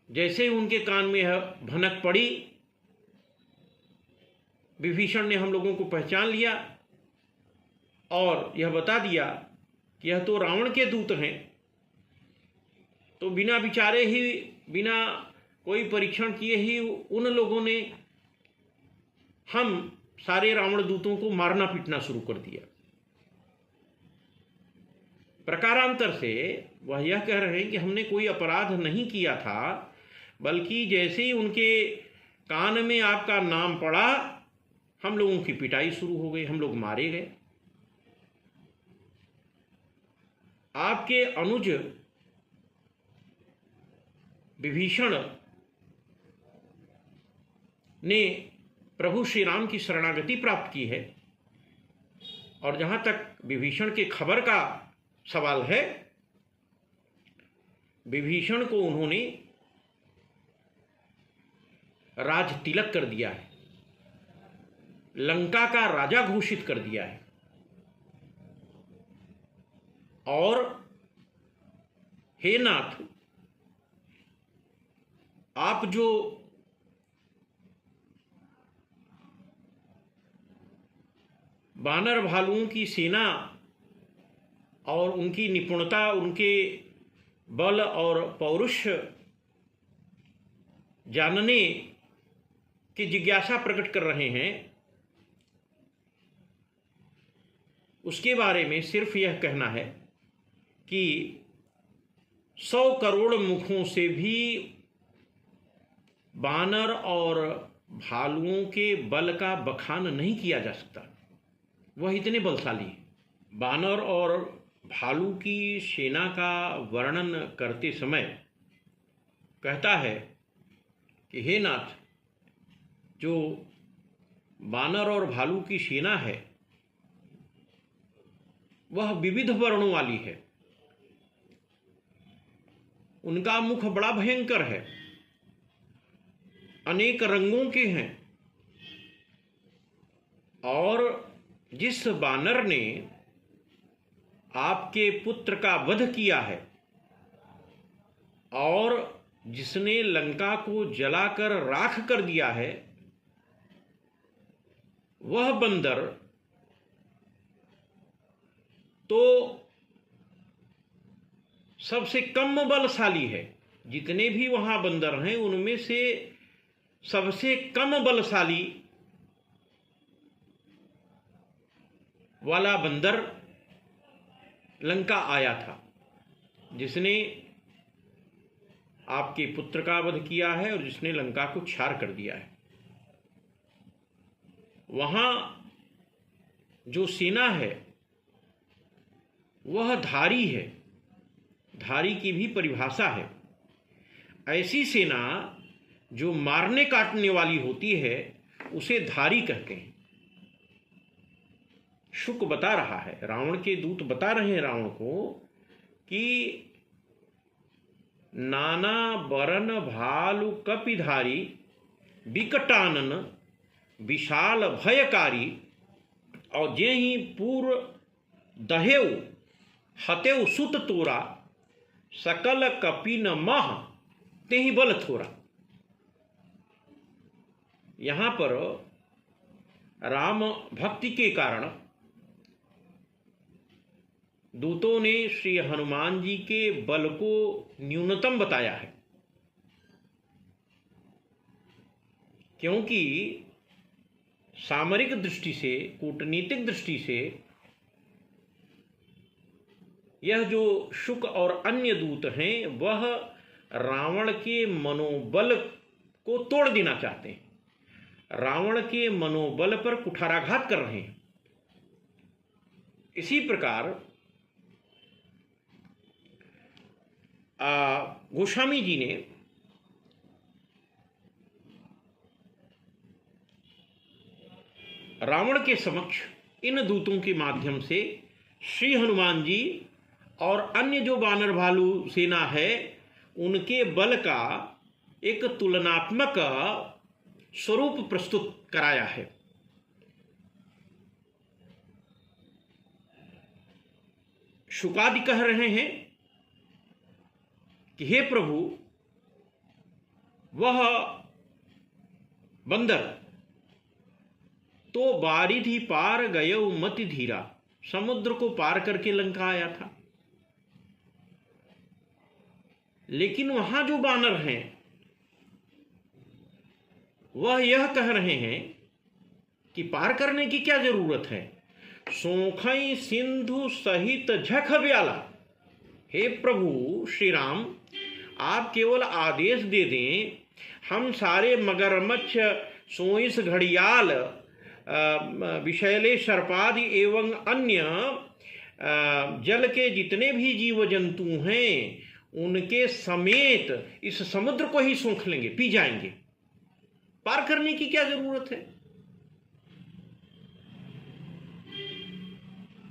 S1: जैसे उनके कान में यह भनक पड़ी, विभीषण ने हम लोगों को पहचान लिया और यह बता दिया कि यह तो रावण के दूत हैं, तो बिना विचारे ही, बिना कोई परीक्षण किए ही उन लोगों ने हम सारे रावण दूतों को मारना पीटना शुरू कर दिया। प्रकारांतर से वह यह कह रहे हैं कि हमने कोई अपराध नहीं किया था, बल्कि जैसे ही उनके कान में आपका नाम पड़ा, हम लोगों की पिटाई शुरू हो गई, हम लोग मारे गए। आपके अनुज विभीषण ने प्रभु श्री राम की शरणागति प्राप्त की है, और जहां तक विभीषण के खबर का सवाल है, विभीषण को उन्होंने राज तिलक कर दिया है, लंका का राजा घोषित कर दिया है, और हे नाथ, आप जो बानर भालुओं की सेना और उनकी निपुणता, उनके बल और पौरुष जानने की जिज्ञासा प्रकट कर रहे हैं, उसके बारे में सिर्फ यह कहना है कि 100 करोड़ मुखों से भी बानर और भालुओं के बल का बखान नहीं किया जा सकता। वह इतने बलशाली हैं। बानर और भालू की सेना का वर्णन करते समय कहता है कि हे नाथ, जो बानर और भालू की सेना है वह विविध वर्णों वाली है, उनका मुख बड़ा भयंकर है, अनेक रंगों के हैं, और जिस बानर ने आपके पुत्र का वध किया है और जिसने लंका को जलाकर राख कर दिया है, वह बंदर तो सबसे कम बलशाली है। जितने भी वहां बंदर हैं उनमें से सबसे कम बलशाली वाला बंदर लंका आया था, जिसने आपके पुत्र का वध किया है और जिसने लंका को छार कर दिया है। वहां जो सेना है वह धारी है, धारी की भी परिभाषा है। ऐसी सेना जो मारने काटने वाली होती है उसे धारी कहते हैं। शुक बता रहा है, रावण के दूत बता रहे हैं रावण को कि नाना बरन भालु कपिधारी विकटानन विशाल भयकारी और जे ही पूर्व दहेव हतेव सुत तोरा सकल कपिन मह ते ही बल थोरा। यहाँ पर राम भक्ति के कारण दूतों ने श्री हनुमान जी के बल को न्यूनतम बताया है, क्योंकि सामरिक दृष्टि से, कूटनीतिक दृष्टि से यह जो शुक और अन्य दूत हैं वह रावण के मनोबल को तोड़ देना चाहते हैं, रावण के मनोबल पर कुठाराघात कर रहे हैं। इसी प्रकार गोस्वामी जी ने रावण के समक्ष इन दूतों के माध्यम से श्री हनुमान जी और अन्य जो वानर भालू सेना है उनके बल का एक तुलनात्मक स्वरूप प्रस्तुत कराया है। शुकादि कह रहे हैं कि हे प्रभु, वह बंदर तो बारिधि पार गयो मति धीरा, समुद्र को पार करके लंका आया था, लेकिन वहां जो बानर हैं वह यह कह रहे हैं कि पार करने की क्या जरूरत है, सोखई सिंधु सहित झख ब्याला। हे प्रभु श्री राम, आप केवल आदेश दे दें, हम सारे मगरमच्छ, सोइस, घड़ियाल, विषैले सर्पादि एवं अन्य जल के जितने भी जीव जंतु हैं उनके समेत इस समुद्र को ही सूंघ लेंगे, पी जाएंगे, पार करने की क्या जरूरत है।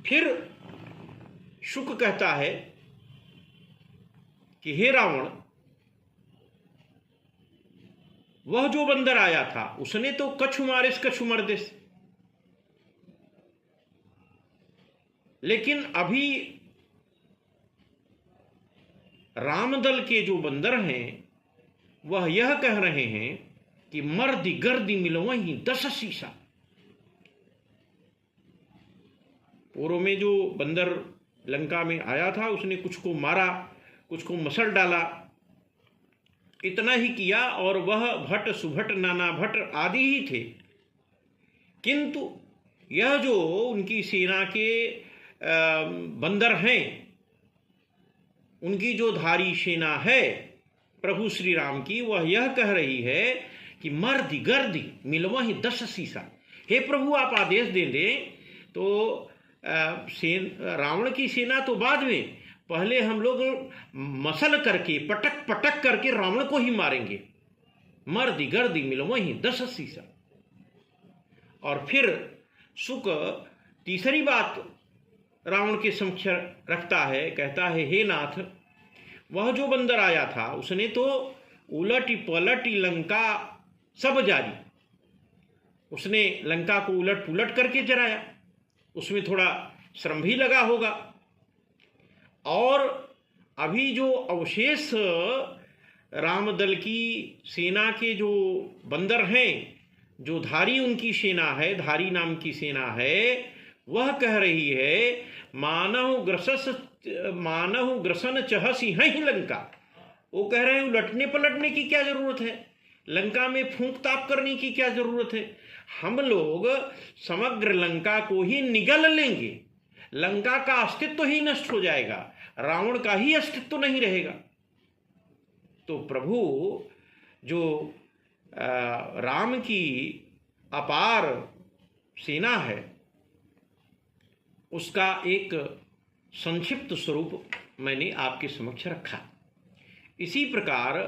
S1: फिर शुक कहता है कि हे रावण, वह जो बंदर आया था उसने तो कछु मारिस कछु मर्दिस, लेकिन अभी रामदल के जो बंदर हैं वह यह कह रहे हैं कि मर्दी गर्दी मिलवहीं 10 शीशा। पूर्व में जो बंदर लंका में आया था उसने कुछ को मारा, कुछ को मसल डाला, इतना ही किया, और वह भट्ट सुभट नाना भट्ट आदि ही थे। किंतु यह जो उनकी सेना के बंदर हैं, उनकी जो धारी सेना है प्रभु श्री राम की, वह यह कह रही है कि मर्दी गर्दी मिलवहीं 10 शीशा। हे प्रभु, आप आदेश दे दें तो रावण की सेना तो बाद में, पहले हम लोग मसल करके पटक पटक करके रावण को ही मारेंगे, मर्दी गर्दी मिलवहीं 10 शीशा। और फिर शुक तीसरी बात रावण के समक्ष रखता है, कहता है हे नाथ, वह जो बंदर आया था उसने तो उलटी पलटी लंका सब जारी, उसने लंका को उलट पुलट करके जराया, उसमें थोड़ा श्रम भी लगा होगा, और अभी जो अवशेष रामदल की सेना के जो बंदर हैं, जो धारी उनकी सेना है, धारी नाम की सेना है, वह कह रही है मानव ग्रसन चहसी है ही लंका। वो कह रहे हैं उलटने पलटने की क्या जरूरत है, लंका में फूंक ताप करने की क्या जरूरत है, हम लोग समग्र लंका को ही निगल लेंगे, लंका का अस्तित्व ही नष्ट हो जाएगा, रावण का ही अस्तित्व नहीं रहेगा। तो प्रभु जो राम की अपार सेना है उसका एक संक्षिप्त स्वरूप मैंने आपके समक्ष रखा। इसी प्रकार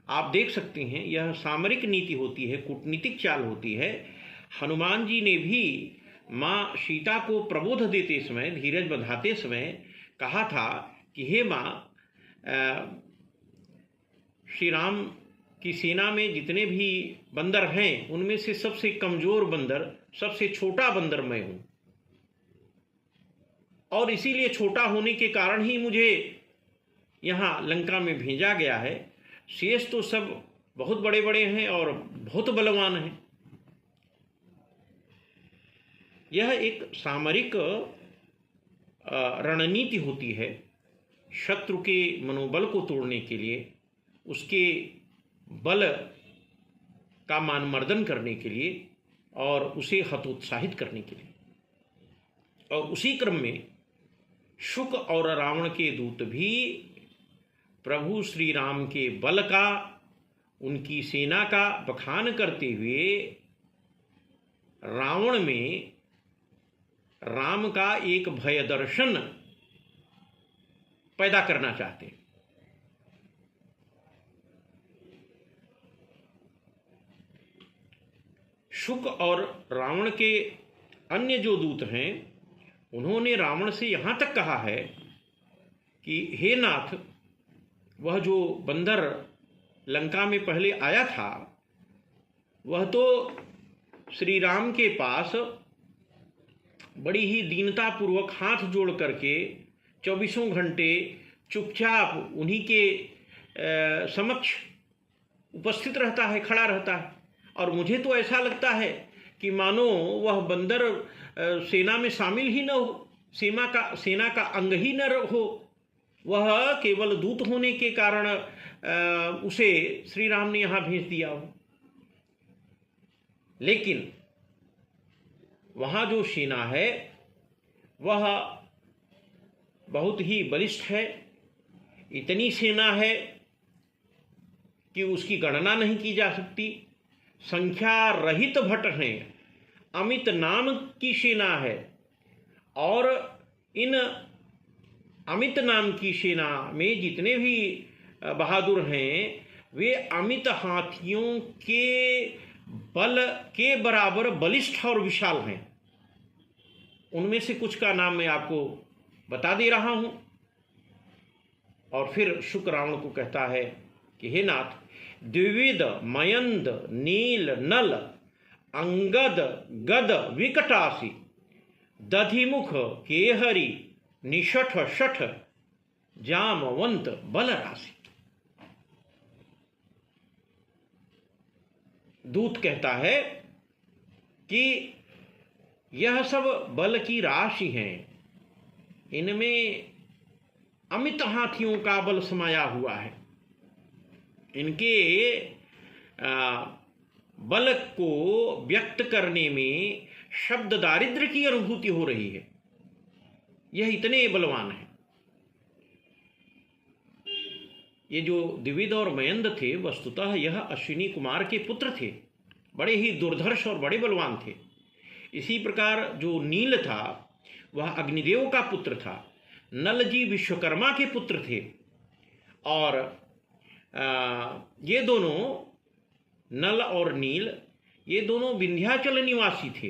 S1: आप देख सकते हैं, यह सामरिक नीति होती है, कूटनीतिक चाल होती है। हनुमान जी ने भी माँ सीता को प्रबोध देते समय, धीरज बंधाते समय कहा था कि हे माँ, श्री राम की सेना में जितने भी बंदर हैं उनमें से सबसे कमजोर बंदर, सबसे छोटा बंदर मैं हूं, और इसीलिए छोटा होने के कारण ही मुझे यहाँ लंका में भेजा गया है। शेष तो सब बहुत बड़े बड़े हैं और बहुत बलवान हैं। यह एक सामरिक रणनीति होती है शत्रु के मनोबल को तोड़ने के लिए, उसके बल का मानमर्दन करने के लिए और उसे हतोत्साहित करने के लिए। और उसी क्रम में शुक और रावण के दूत भी प्रभु श्री राम के बल का, उनकी सेना का बखान करते हुए रावण में राम का एक भय दर्शन पैदा करना चाहते हैं। शुक और रावण के अन्य जो दूत हैं, उन्होंने रावण से यहाँ तक कहा है कि हे नाथ, वह जो बंदर लंका में पहले आया था वह तो श्री राम के पास बड़ी ही दीनतापूर्वक हाथ जोड़ करके 24 घंटे चुपचाप उन्हीं के समक्ष उपस्थित रहता है, खड़ा रहता है। और मुझे तो ऐसा लगता है कि मानो वह बंदर सेना में शामिल ही न हो, सेना का अंग ही न हो, वह केवल दूत होने के कारण उसे श्री राम ने यहाँ भेज दिया हो। लेकिन वहाँ जो सेना है वह बहुत ही बलिष्ठ है। इतनी सेना है कि उसकी गणना नहीं की जा सकती। संख्या रहित भट हैं, अमित नाम की सेना है। और इन अमित नाम की सेना में जितने भी बहादुर हैं वे अमित हाथियों के बल के बराबर बलिष्ठ और विशाल हैं। उनमें से कुछ का नाम मैं आपको बता दे रहा हूं। और फिर शुक रावण को कहता है कि हे नाथ, द्विविध मयंद नील नल अंगद गद विकटासी दधिमुख केहरी निषठ शठ जामवंत बल राशि। दूत कहता है कि यह सब बल की राशि हैं, इनमें अमित हाथियों का बल समाया हुआ है। इनके बल को व्यक्त करने में शब्द दारिद्र्य की अनुभूति हो रही है। यह इतने बलवान हैं। ये जो द्विविध और मयंद थे, वस्तुतः यह अश्विनी कुमार के पुत्र थे, बड़े ही दुर्धर्ष और बड़े बलवान थे। इसी प्रकार जो नील था वह अग्निदेव का पुत्र था। नल जी विश्वकर्मा के पुत्र थे। और ये दोनों, नल और नील, ये दोनों विंध्याचल निवासी थे,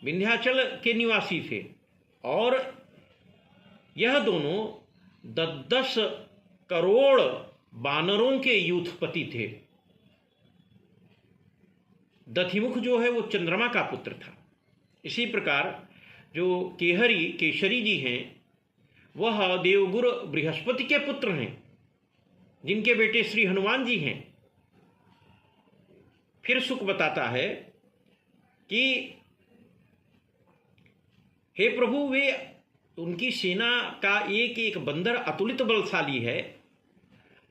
S1: विंध्याचल के निवासी थे। और यह दोनों 10 करोड़ बानरों के यूथपति थे। दधिमुख जो है वो चंद्रमा का पुत्र था। इसी प्रकार जो केसरी जी हैं वह देवगुरु बृहस्पति के पुत्र हैं, जिनके बेटे श्री हनुमान जी हैं। फिर शुक बताता है कि हे प्रभु, वे उनकी सेना का एक एक बंदर अतुलित बलशाली है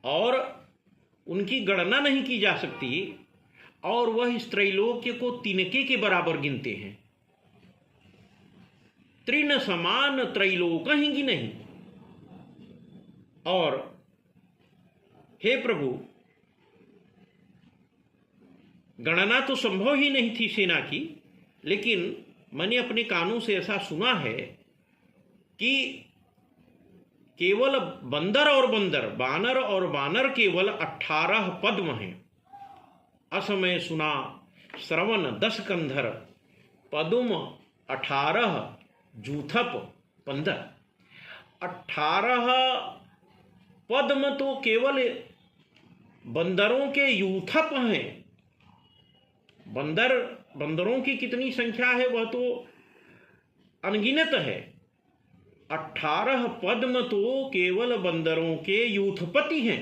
S1: और उनकी गणना नहीं की जा सकती, और वह इस त्रैलोक्य को तिनके के बराबर गिनते हैं। तृण समान त्रैलोक ही नहीं। और हे प्रभु, गणना तो संभव ही नहीं थी सेना की, लेकिन मैंने अपने कानों से ऐसा सुना है कि केवल बंदर और बंदर, बानर और बानर केवल 18 पद्म हैं। असमय सुना श्रवण 10 कंधर, पदुम 18 जूथप 15। 18 पद्म तो केवल बंदरों के यूथप हैं। बंदरों की कितनी संख्या है वह तो अनगिनत है। 18 पद्म तो केवल बंदरों के यूथपति हैं।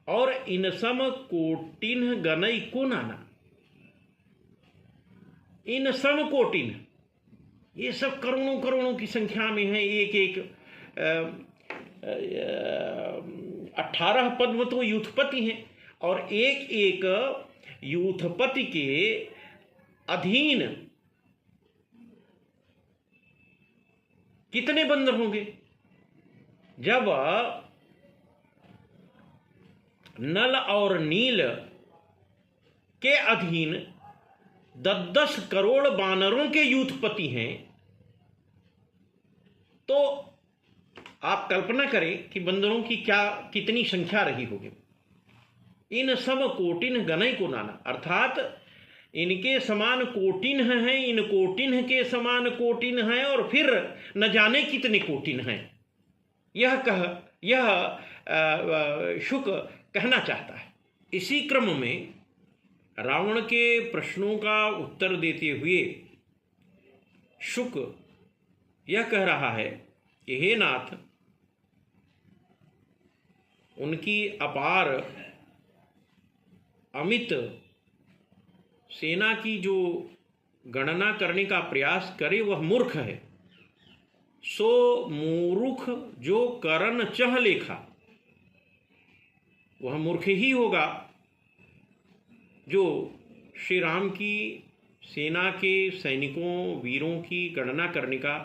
S1: और इन सम कोटिन गनई को नाना, इन सम कोटिन, ये सब करोड़ों करोड़ों की संख्या में है। एक एक 18 पद्म तो यूथपति हैं, और एक एक यूथपति के अधीन कितने बंदर होंगे? जब नल और नील के अधीन 10-10 करोड़ बानरों के यूथपति हैं, तो आप कल्पना करें कि बंदरों की कितनी संख्या रही होगी। इन सब कोटिन गनई को नाना, अर्थात इनके समान कोटिन हैं, इन कोटिन के समान कोटिन हैं, और फिर न जाने कितने कोटिन हैं। यह शुक कहना चाहता है। इसी क्रम में रावण के प्रश्नों का उत्तर देते हुए शुक यह कह रहा है कि हे नाथ, उनकी अपार अमित सेना की जो गणना करने का प्रयास करे वह मूर्ख है। सो मूर्ख जो करन चह लेखा, वह मूर्ख ही होगा जो श्री राम की सेना के सैनिकों वीरों की गणना करने का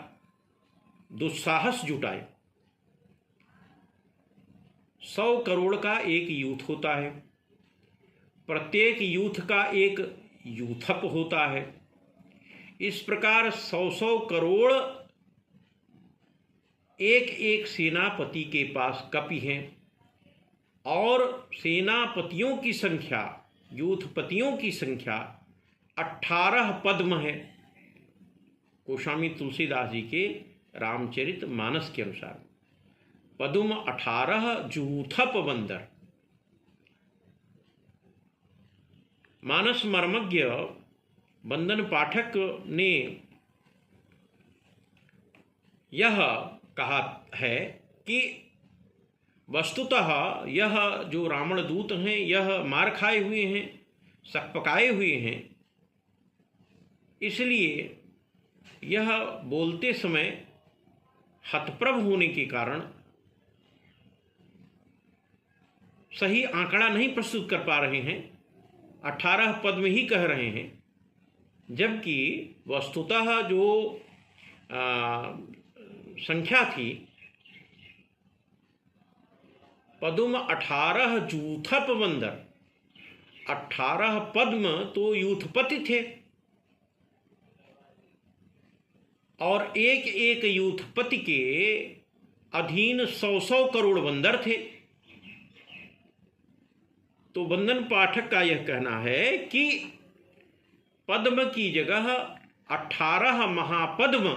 S1: दुस्साहस जुटाए। 100 करोड़ का एक यूथ होता है, प्रत्येक यूथ का एक यूथप होता है। इस प्रकार 100 करोड़ एक एक सेनापति के पास कपि हैं, और सेनापतियों की संख्या, यूथपतियों की संख्या 18 पद्म है, गोस्वामी तुलसीदास जी के रामचरित मानस के अनुसार। पद्म 18 जूथप बंदर। मानस मर्मज्ञ बंदन पाठक ने यह कहा है कि वस्तुतः यह जो रावण दूत हैं यह मार खाए हुए हैं, सकपकाए हुए हैं, इसलिए यह बोलते समय हतप्रभ होने के कारण सही आंकड़ा नहीं प्रस्तुत कर पा रहे हैं, 18 पद्म ही कह रहे हैं, जबकि वस्तुतः जो संख्या थी पद्म 18 जूथप बंदर। 18 पद्म तो यूथपति थे, और एक एक यूथपति के अधीन 100 करोड़ बंदर थे। तो बंदन पाठक का यह कहना है कि पद्म की जगह 18 महापद्म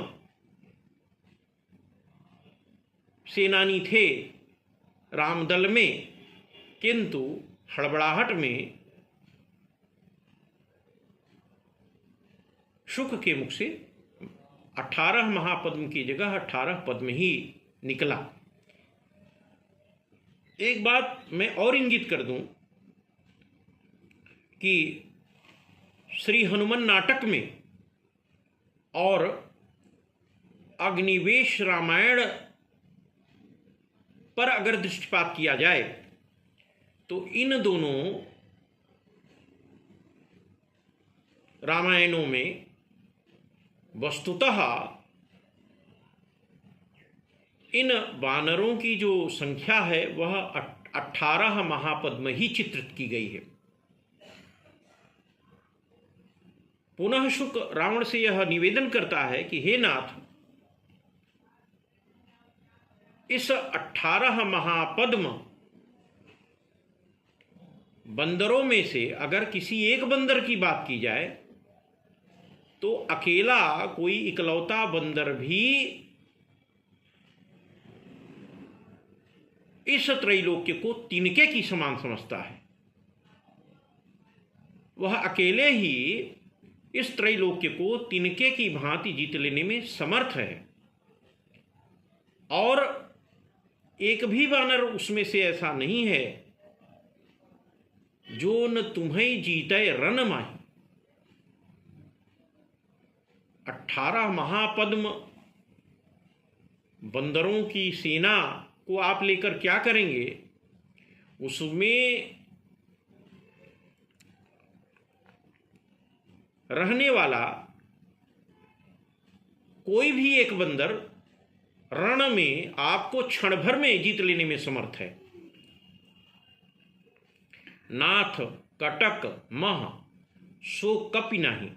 S1: सेनानी थे रामदल में, किंतु हड़बड़ाहट में शुक के मुख से 18 महापद्म की जगह 18 पद्म ही निकला। एक बात मैं और इंगित कर दूं कि श्री हनुमान नाटक में और अग्निवेश रामायण पर अगर दृष्टिपात किया जाए तो इन दोनों रामायणों में वस्तुतः इन वानरों की जो संख्या है वह 18 महापद्म ही चित्रित की गई है। पुनः शुक रावण से यह निवेदन करता है कि हे नाथ, इस 18 महापद्म बंदरों में से अगर किसी एक बंदर की बात की जाए तो अकेला कोई इकलौता बंदर भी इस त्रैलोक्य को तिनके की समान समझता है। वह अकेले ही इस त्रैलोक्य को तिनके की भांति जीत लेने में समर्थ है, और एक भी वानर उसमें से ऐसा नहीं है जो न तुम्हें जीते रन माही। 18 महापद्म बंदरों की सेना को आप लेकर क्या करेंगे? उसमें रहने वाला कोई भी एक बंदर रण में आपको क्षण भर में जीत लेने में समर्थ है। नाथ कटक मह सो कपि नाही,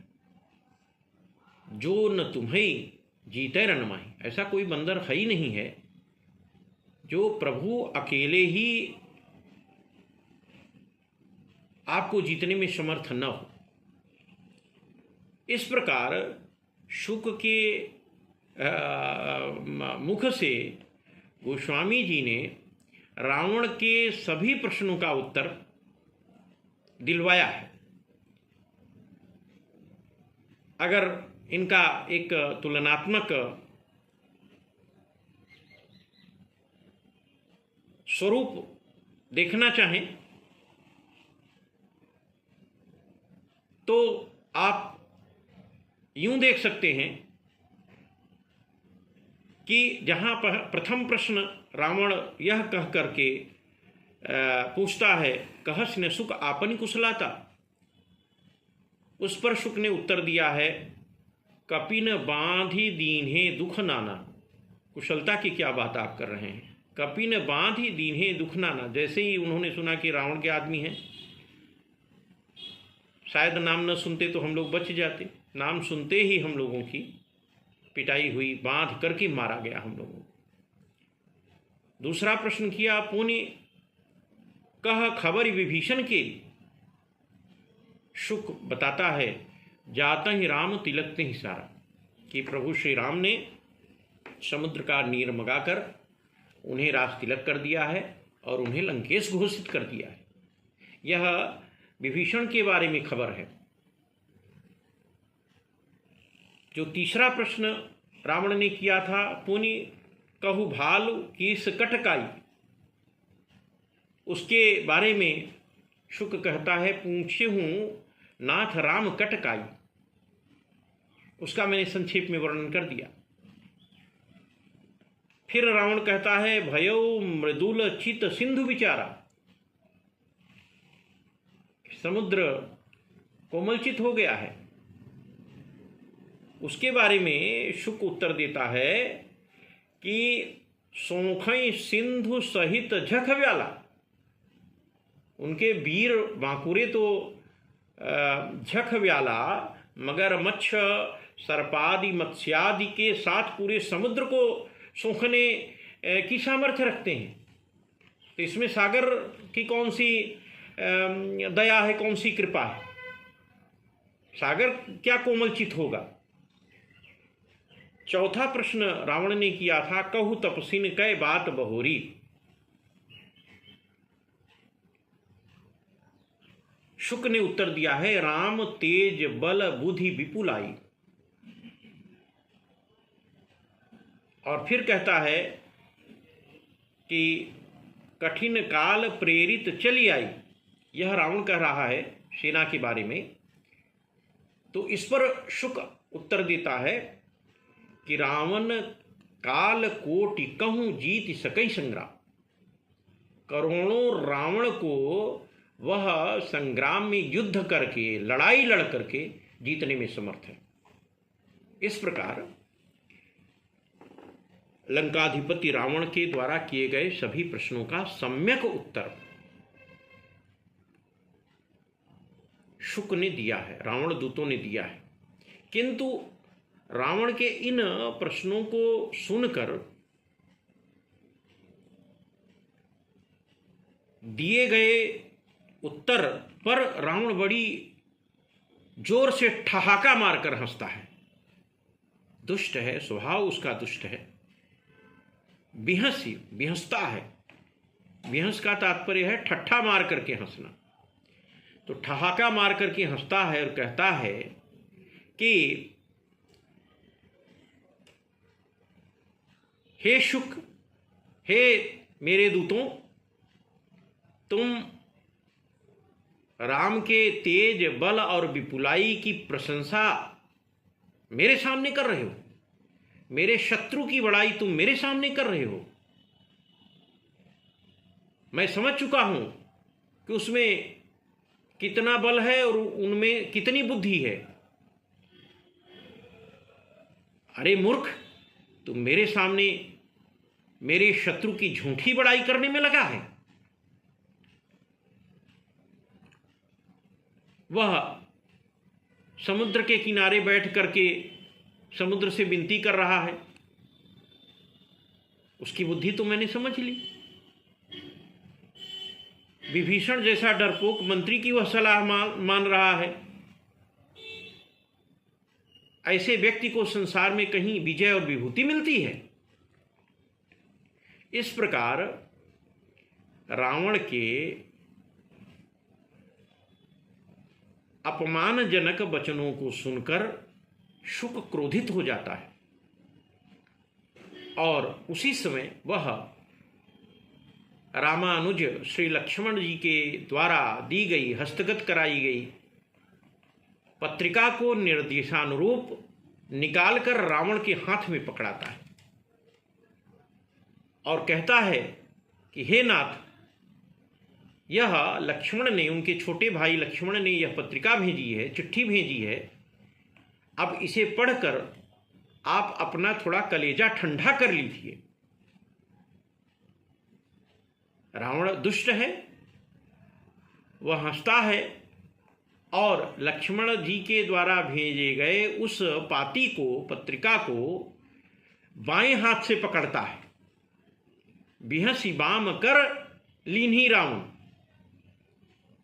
S1: जो न तुम्हें जीते रण माही। ऐसा कोई बंदर है ही नहीं है जो प्रभु अकेले ही आपको जीतने में समर्थ न हो। इस प्रकार शुक के मुख से गोस्वामी जी ने रावण के सभी प्रश्नों का उत्तर दिलवाया है। अगर इनका एक तुलनात्मक स्वरूप देखना चाहें तो आप यूं देख सकते हैं कि जहां पर प्रथम प्रश्न रावण यह कह करके पूछता है, कहस ने सुख आपन कुशलाता, उस पर शुक ने उत्तर दिया है, कपिन बांधी दीन्हे दुख नाना। कुशलता की क्या बात आप कर रहे हैं? कपिन बांधी दीन्हे दुख नाना। जैसे ही उन्होंने सुना कि रावण के आदमी हैं, शायद नाम न सुनते तो हम लोग बच जाते, नाम सुनते ही हम लोगों की पिटाई हुई, बांध करके मारा गया हम लोगों को। दूसरा प्रश्न किया, पुनि कह खबर विभीषण के। शुक बताता है, जाता ही राम तिलकते ही सारा, कि प्रभु श्री राम ने समुद्र का नीर मंगाकर उन्हें राज तिलक कर दिया है और उन्हें लंकेश घोषित कर दिया है। यह विभीषण के बारे में खबर है। जो तीसरा प्रश्न रावण ने किया था, पुनि कहु भालु कीस कटकाई, उसके बारे में शुक कहता है, पूछे हूँ नाथ राम कटकाई। उसका मैंने संक्षेप में वर्णन कर दिया। फिर रावण कहता है, भयो मृदुल चित सिंधु विचारा, समुद्र कोमलचित हो गया है। उसके बारे में शुक उत्तर देता है कि सोखई सिंधु सहित झख व्याला, उनके वीर बांकुरे तो झख व्याला मगर मच्छ सर्पादि मत्स्यादि के साथ पूरे समुद्र को सूखने की सामर्थ्य रखते हैं। तो इसमें सागर की कौन सी दया है, कौन सी कृपा है? सागर क्या कोमलचित होगा? चौथा प्रश्न रावण ने किया था, कहु तपसिन कै बात बहोरी। शुक ने उत्तर दिया है, राम तेज बल बुद्धि विपुलाई। और फिर कहता है कि कठिन काल प्रेरित चली आई। यह रावण कह रहा है सेना के बारे में। तो इस पर शुक उत्तर देता है कि रावण काल कोटि कहूँ जीत सकई संग्राम, करोड़ों रावण को वह संग्राम में युद्ध करके, लड़ाई लड़ करके जीतने में समर्थ है। इस प्रकार लंकाधिपति रावण के द्वारा किए गए सभी प्रश्नों का सम्यक उत्तर शुक ने दिया है, रावण दूतों ने दिया है। किंतु रावण के इन प्रश्नों को सुनकर दिए गए उत्तर पर रावण बड़ी जोर से ठहाका मारकर हंसता है। दुष्ट है, स्वभाव उसका दुष्ट है, बिहंसता है। बिहंस का तात्पर्य है ठट्ठा मार करके हंसना। तो ठहाका मार करके हंसता है और कहता है कि हे शुक, हे मेरे दूतों, तुम राम के तेज बल और विपुलाई की प्रशंसा मेरे सामने कर रहे हो। मेरे शत्रु की बड़ाई तुम मेरे सामने कर रहे हो। मैं समझ चुका हूं कि उसमें कितना बल है और उनमें कितनी बुद्धि है। अरे मूर्ख, तुम मेरे सामने मेरे शत्रु की झूठी बड़ाई करने में लगा है। वह समुद्र के किनारे बैठ करके समुद्र से विनती कर रहा है। उसकी बुद्धि तो मैंने समझ ली। विभीषण जैसा डरपोक मंत्री की वह सलाह मान रहा है। ऐसे व्यक्ति को संसार में कहीं विजय और विभूति मिलती है? इस प्रकार रावण के अपमानजनक वचनों को सुनकर शुक क्रोधित हो जाता है और उसी समय वह रामानुज श्री लक्ष्मण जी के द्वारा दी गई, हस्तगत कराई गई पत्रिका को निर्देशानुरूप निकालकर रावण के हाथ में पकड़ाता है और कहता है कि हे नाथ, यह लक्ष्मण ने, उनके छोटे भाई लक्ष्मण ने यह पत्रिका भेजी है, चिट्ठी भेजी है। अब इसे पढ़कर आप अपना थोड़ा कलेजा ठंडा कर लीजिए। रावण दुष्ट है, वह हंसता है और लक्ष्मण जी के द्वारा भेजे गए उस पाती को, पत्रिका को बाएं हाथ से पकड़ता है। बिहसी बाम कर लीन्ही रावण,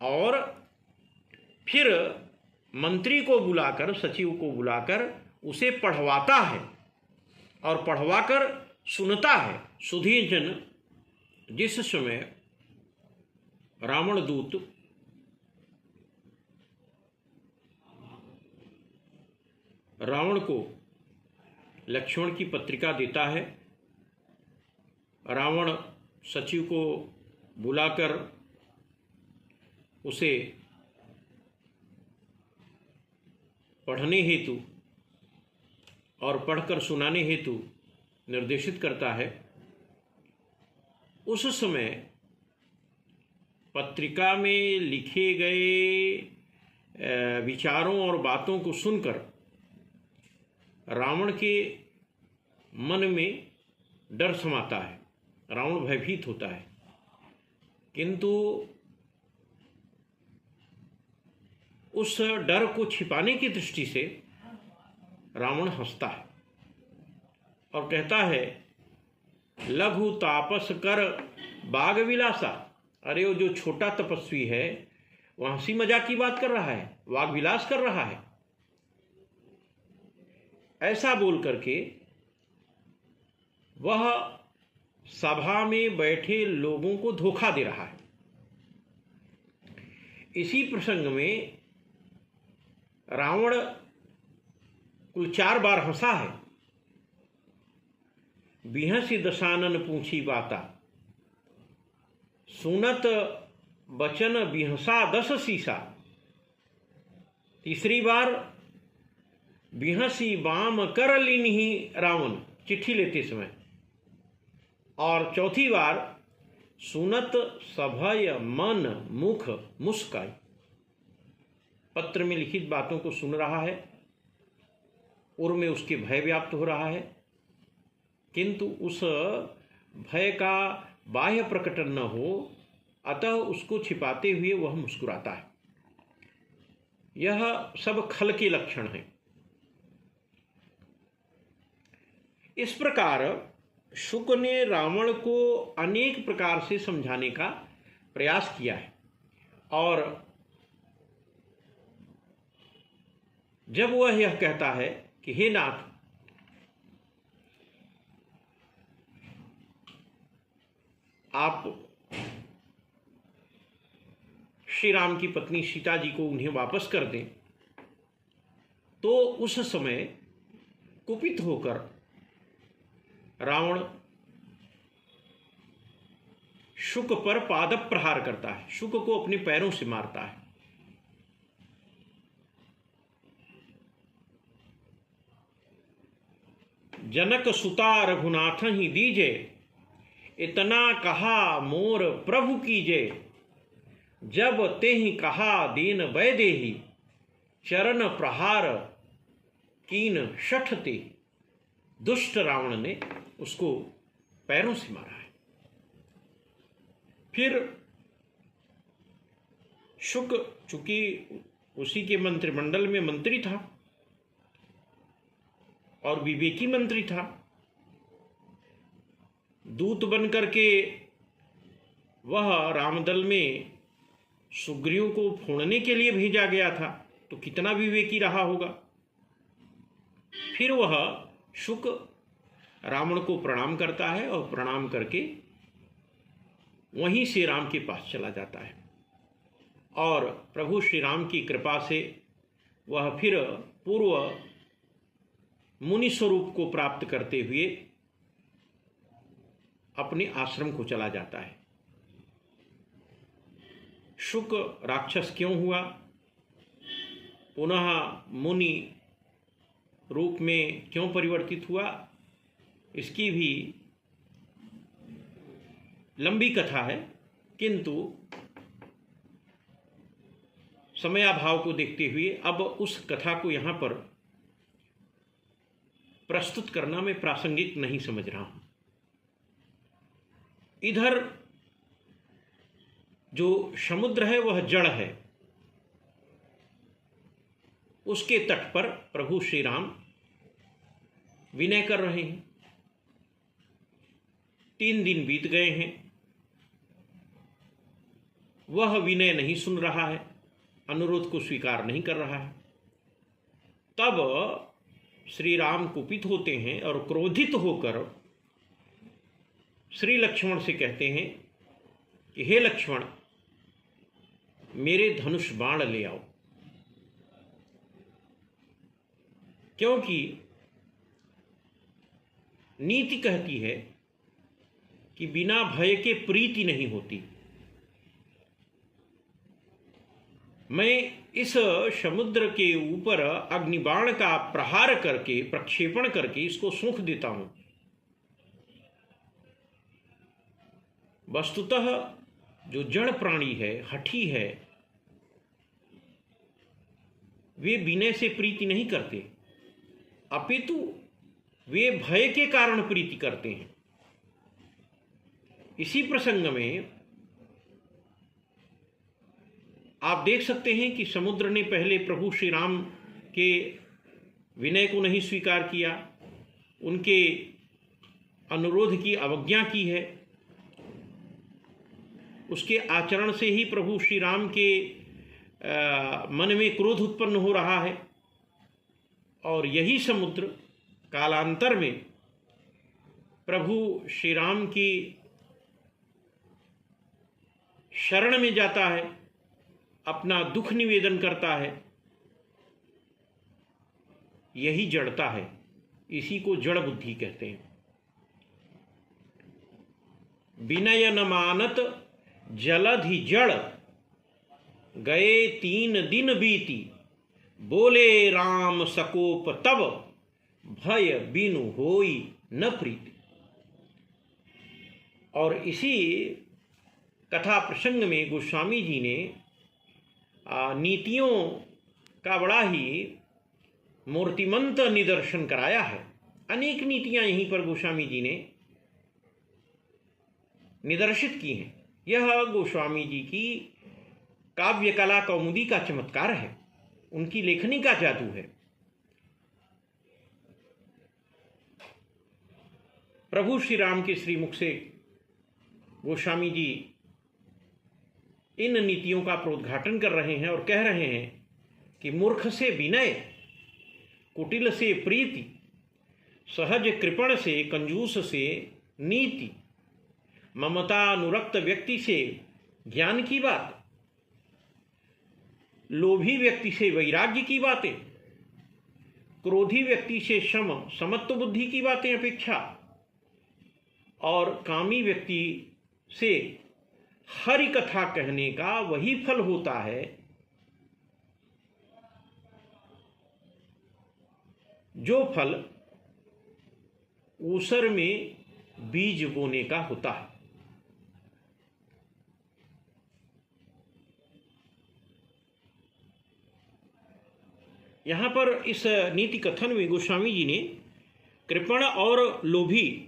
S1: और फिर मंत्री को बुलाकर, सचिव को बुलाकर उसे पढ़वाता है और पढ़वाकर सुनता है। सुधी जन, जिस समय रावण दूत रावण को लक्ष्मण की पत्रिका देता है, रावण सचिव को बुलाकर उसे पढ़ने हेतु और पढ़कर सुनाने हेतु निर्देशित करता है। उस समय पत्रिका में लिखे गए विचारों और बातों को सुनकर रावण के मन में डर समाता है। रावण भयभीत होता है, किंतु उस डर को छिपाने की दृष्टि से रावण हंसता है और कहता है, लघु तापस कर बाग विलासा। अरे वो जो छोटा तपस्वी है वह हंसी मजाक की बात कर रहा है, वाग विलास कर रहा है। ऐसा बोल करके वह सभा में बैठे लोगों को धोखा दे रहा है। इसी प्रसंग में रावण कुल 4 बार हंसा है। बिहसी दशानन पूछी बाता, सुनत बचन बिहसा 10 सीसा। तीसरी बार बिहसी बाम कर लीन्ही रावण, चिट्ठी लेते समय। और चौथी बार सुनत सभय मन मुख मुस्काई। पत्र में लिखित बातों को सुन रहा है, उर में उसके भय व्याप्त हो रहा है, किंतु उस भय का बाह्य प्रकटन न हो, अतः उसको छिपाते हुए वह मुस्कुराता है। यह सब खल के लक्षण हैं। इस प्रकार शुक ने रावण को अनेक प्रकार से समझाने का प्रयास किया है, और जब वह यह कहता है कि हे नाथ, आप श्री राम की पत्नी सीता जी को उन्हें वापस कर दें, तो उस समय कुपित होकर रावण शुक पर पाद प्रहार करता है, शुक को अपने पैरों से मारता है। जनक सुता रघुनाथ ही दीजे, इतना कहा मोर प्रभु कीजे, जब ते ही कहा दीन वैदेही, चरण प्रहार कीन शठते। दुष्ट रावण ने उसको पैरों से मारा है। फिर शुक चूंकि उसी के मंत्रिमंडल में मंत्री था और विवेकी मंत्री था, दूत बन करके वह रामदल में सुग्रीव को फोड़ने के लिए भेजा गया था, तो कितना विवेकी रहा होगा। फिर वह शुक रावण को प्रणाम करता है और प्रणाम करके वहीं से राम के पास चला जाता है, और प्रभु श्री राम की कृपा से वह फिर पूर्व मुनि स्वरूप को प्राप्त करते हुए अपने आश्रम को चला जाता है। शुक राक्षस क्यों हुआ, पुनः मुनि रूप में क्यों परिवर्तित हुआ, इसकी भी लंबी कथा है, किंतु समयाभाव को देखते हुए अब उस कथा को यहाँ पर प्रस्तुत करना मैं प्रासंगिक नहीं समझ रहा हूँ। इधर जो समुद्र है वह जड़ है, उसके तट पर प्रभु श्री राम विनय कर रहे हैं। 3 दिन बीत गए हैं, वह विनय नहीं सुन रहा है, अनुरोध को स्वीकार नहीं कर रहा है। तब श्री राम कुपित होते हैं और क्रोधित होकर श्री लक्ष्मण से कहते हैं कि हे लक्ष्मण, मेरे धनुष बाण ले आओ, क्योंकि नीति कहती है कि बिना भय के प्रीति नहीं होती। मैं इस समुद्र के ऊपर अग्निबाण का प्रहार करके, प्रक्षेपण करके इसको सूंख देता हूं। वस्तुतः जो जड़ प्राणी है, हठी है, वे विनय से प्रीति नहीं करते, अपितु वे भय के कारण प्रीति करते हैं। इसी प्रसंग में आप देख सकते हैं कि समुद्र ने पहले प्रभु श्री राम के विनय को नहीं स्वीकार किया, उनके अनुरोध की अवज्ञा की है। उसके आचरण से ही प्रभु श्री राम के मन में क्रोध उत्पन्न हो रहा है, और यही समुद्र कालांतर में प्रभु श्री राम की शरण में जाता है, अपना दुख निवेदन करता है। यही जड़ता है, इसी को जड़ बुद्धि कहते हैं। विनय न मानत जलधि जड़, गए 3 दिन बीती, बोले राम सकोप तब, भय बिनु होई न प्रीति। और इसी कथा प्रसंग में गोस्वामी जी ने नीतियों का बड़ा ही मूर्तिमंत निदर्शन कराया है। अनेक नीतियां यहीं पर गोस्वामी जी ने निदर्शित की हैं। यह गोस्वामी जी की काव्य कला कौमुदी का चमत्कार है। उनकी लेखनी का जादू है। प्रभु श्री राम के श्रीमुख से गोस्वामी जी इन नीतियों का प्रोद्घाटन कर रहे हैं और कह रहे हैं कि मूर्ख से विनय, कुटिल से प्रीति, सहज कृपण से कंजूस से नीति, ममता अनुरक्त व्यक्ति से ज्ञान की बात, लोभी व्यक्ति से वैराग्य की बातें, क्रोधी व्यक्ति से शम समत्व बुद्धि की बातें अपेक्षा, और कामी व्यक्ति से हरि कथा कहने का वही फल होता है जो फल ऊसर में बीज बोने का होता है। यहां पर इस नीति कथन में गोस्वामी जी ने कृपण और लोभी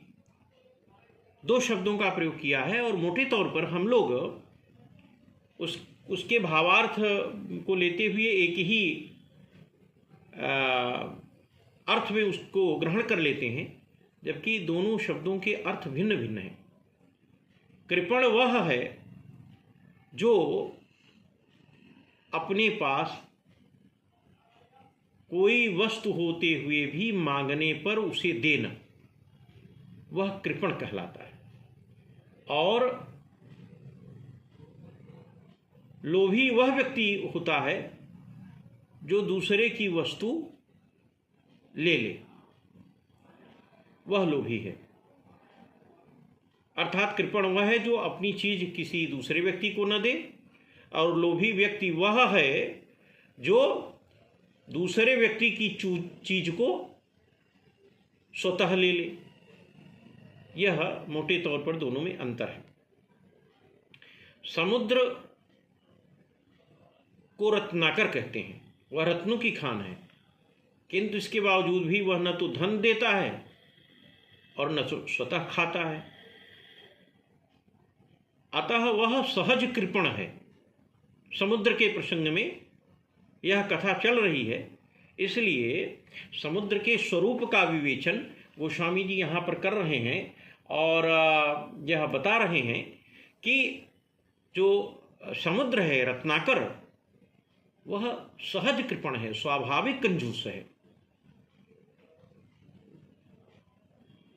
S1: दो शब्दों का प्रयोग किया है, और मोटे तौर पर हम लोग उसके भावार्थ को लेते हुए एक ही अर्थ में उसको ग्रहण कर लेते हैं, जबकि दोनों शब्दों के अर्थ भिन्न भिन्न हैं। कृपण वह है जो अपने पास कोई वस्तु होते हुए भी मांगने पर उसे देना, वह कृपण कहलाता है। और लोभी वह व्यक्ति होता है जो दूसरे की वस्तु ले ले, वह लोभी है। अर्थात कृपण वह है जो अपनी चीज किसी दूसरे व्यक्ति को न दे, और लोभी व्यक्ति वह है जो दूसरे व्यक्ति की चीज को स्वतः ले ले। यह मोटे तौर पर दोनों में अंतर है। समुद्र को रत्नाकर कहते हैं, वह रत्नों की खान है, किंतु इसके बावजूद भी वह न तो धन देता है और न तो स्वतः खाता है। अतः वह सहज कृपण है। समुद्र के प्रसंग में यह कथा चल रही है, इसलिए समुद्र के स्वरूप का विवेचन गोस्वामी जी यहाँ पर कर रहे हैं और यह बता रहे हैं कि जो समुद्र है रत्नाकर, वह सहज कृपण है, स्वाभाविक कंजूस है।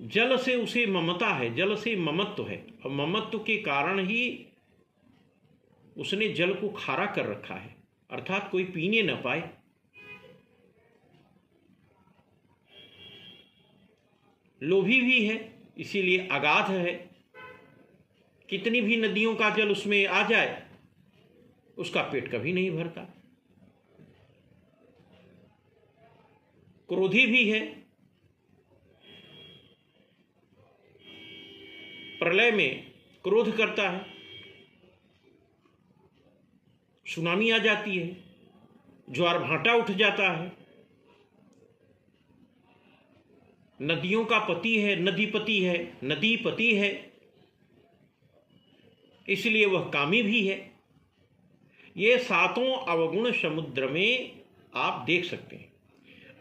S1: जल से उसे ममता है, जल से ममत्व है, और ममत्व के कारण ही उसने जल को खारा कर रखा है, अर्थात कोई पीने न पाए। लोभी भी है, इसीलिए अगाध है, कितनी भी नदियों का जल उसमें आ जाए उसका पेट कभी नहीं भरता। क्रोधी भी है, प्रलय में क्रोध करता है, सुनामी आ जाती है, ज्वार भाटा उठ जाता है, नदियों का पति है, नदीपति है, नदीपति है, इसलिए वह कामी भी है। ये सातों अवगुण समुद्र में आप देख सकते हैं,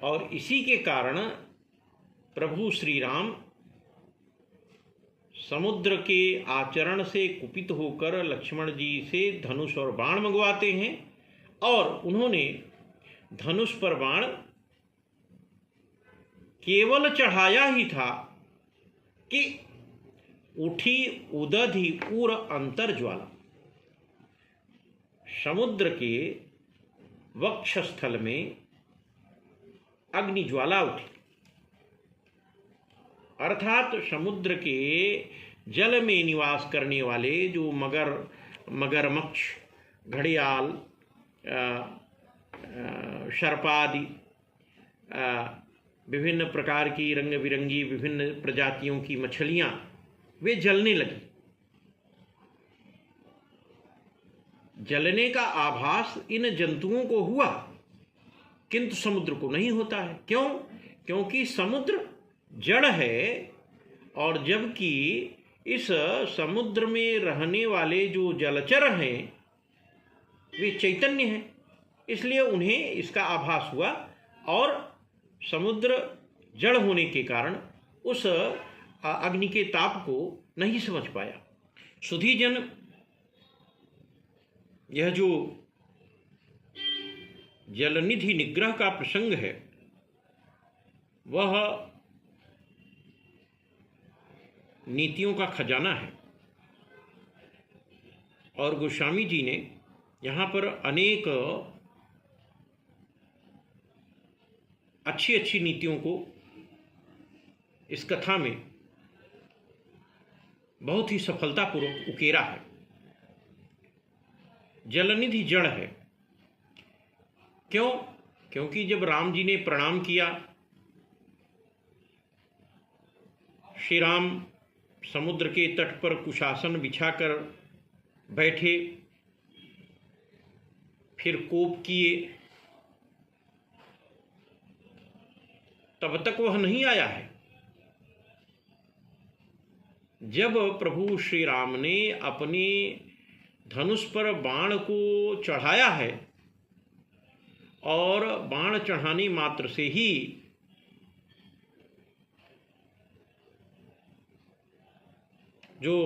S1: और इसी के कारण प्रभु श्री राम समुद्र के आचरण से कुपित होकर लक्ष्मण जी से धनुष और बाण मंगवाते हैं, और उन्होंने धनुष पर बाण केवल चढ़ाया ही था कि उठी उदधि उर अंतर ज्वाला। समुद्र के वक्षस्थल में अग्नि ज्वाला उठी, अर्थात समुद्र के जल में निवास करने वाले जो मगरमच्छ, घड़ियाल, सर्पादि, विभिन्न प्रकार की रंग बिरंगी विभिन्न प्रजातियों की मछलियां, वे जलने लगी। जलने का आभास इन जंतुओं को हुआ, किंतु समुद्र को नहीं होता है। क्यों? क्योंकि समुद्र जड़ है, और जबकि इस समुद्र में रहने वाले जो जलचर हैं वे चैतन्य हैं, इसलिए उन्हें इसका आभास हुआ और समुद्र जड़ होने के कारण उस अग्नि के ताप को नहीं समझ पाया। सुधीजन, यह जो जलनिधि निग्रह का प्रसंग है वह नीतियों का खजाना है और गोस्वामी जी ने यहाँ पर अनेक अच्छी अच्छी नीतियों को इस कथा में बहुत ही सफलतापूर्वक उकेरा है। जलनिधि जड़ है। क्यों? क्योंकि जब राम जी ने प्रणाम किया, श्री राम समुद्र के तट पर कुशासन बिछाकर बैठे, फिर कोप किए, तब तक वह नहीं आया है। जब प्रभु श्री राम ने अपने धनुष पर बाण को चढ़ाया है और बाण चढ़ाने मात्र से ही जो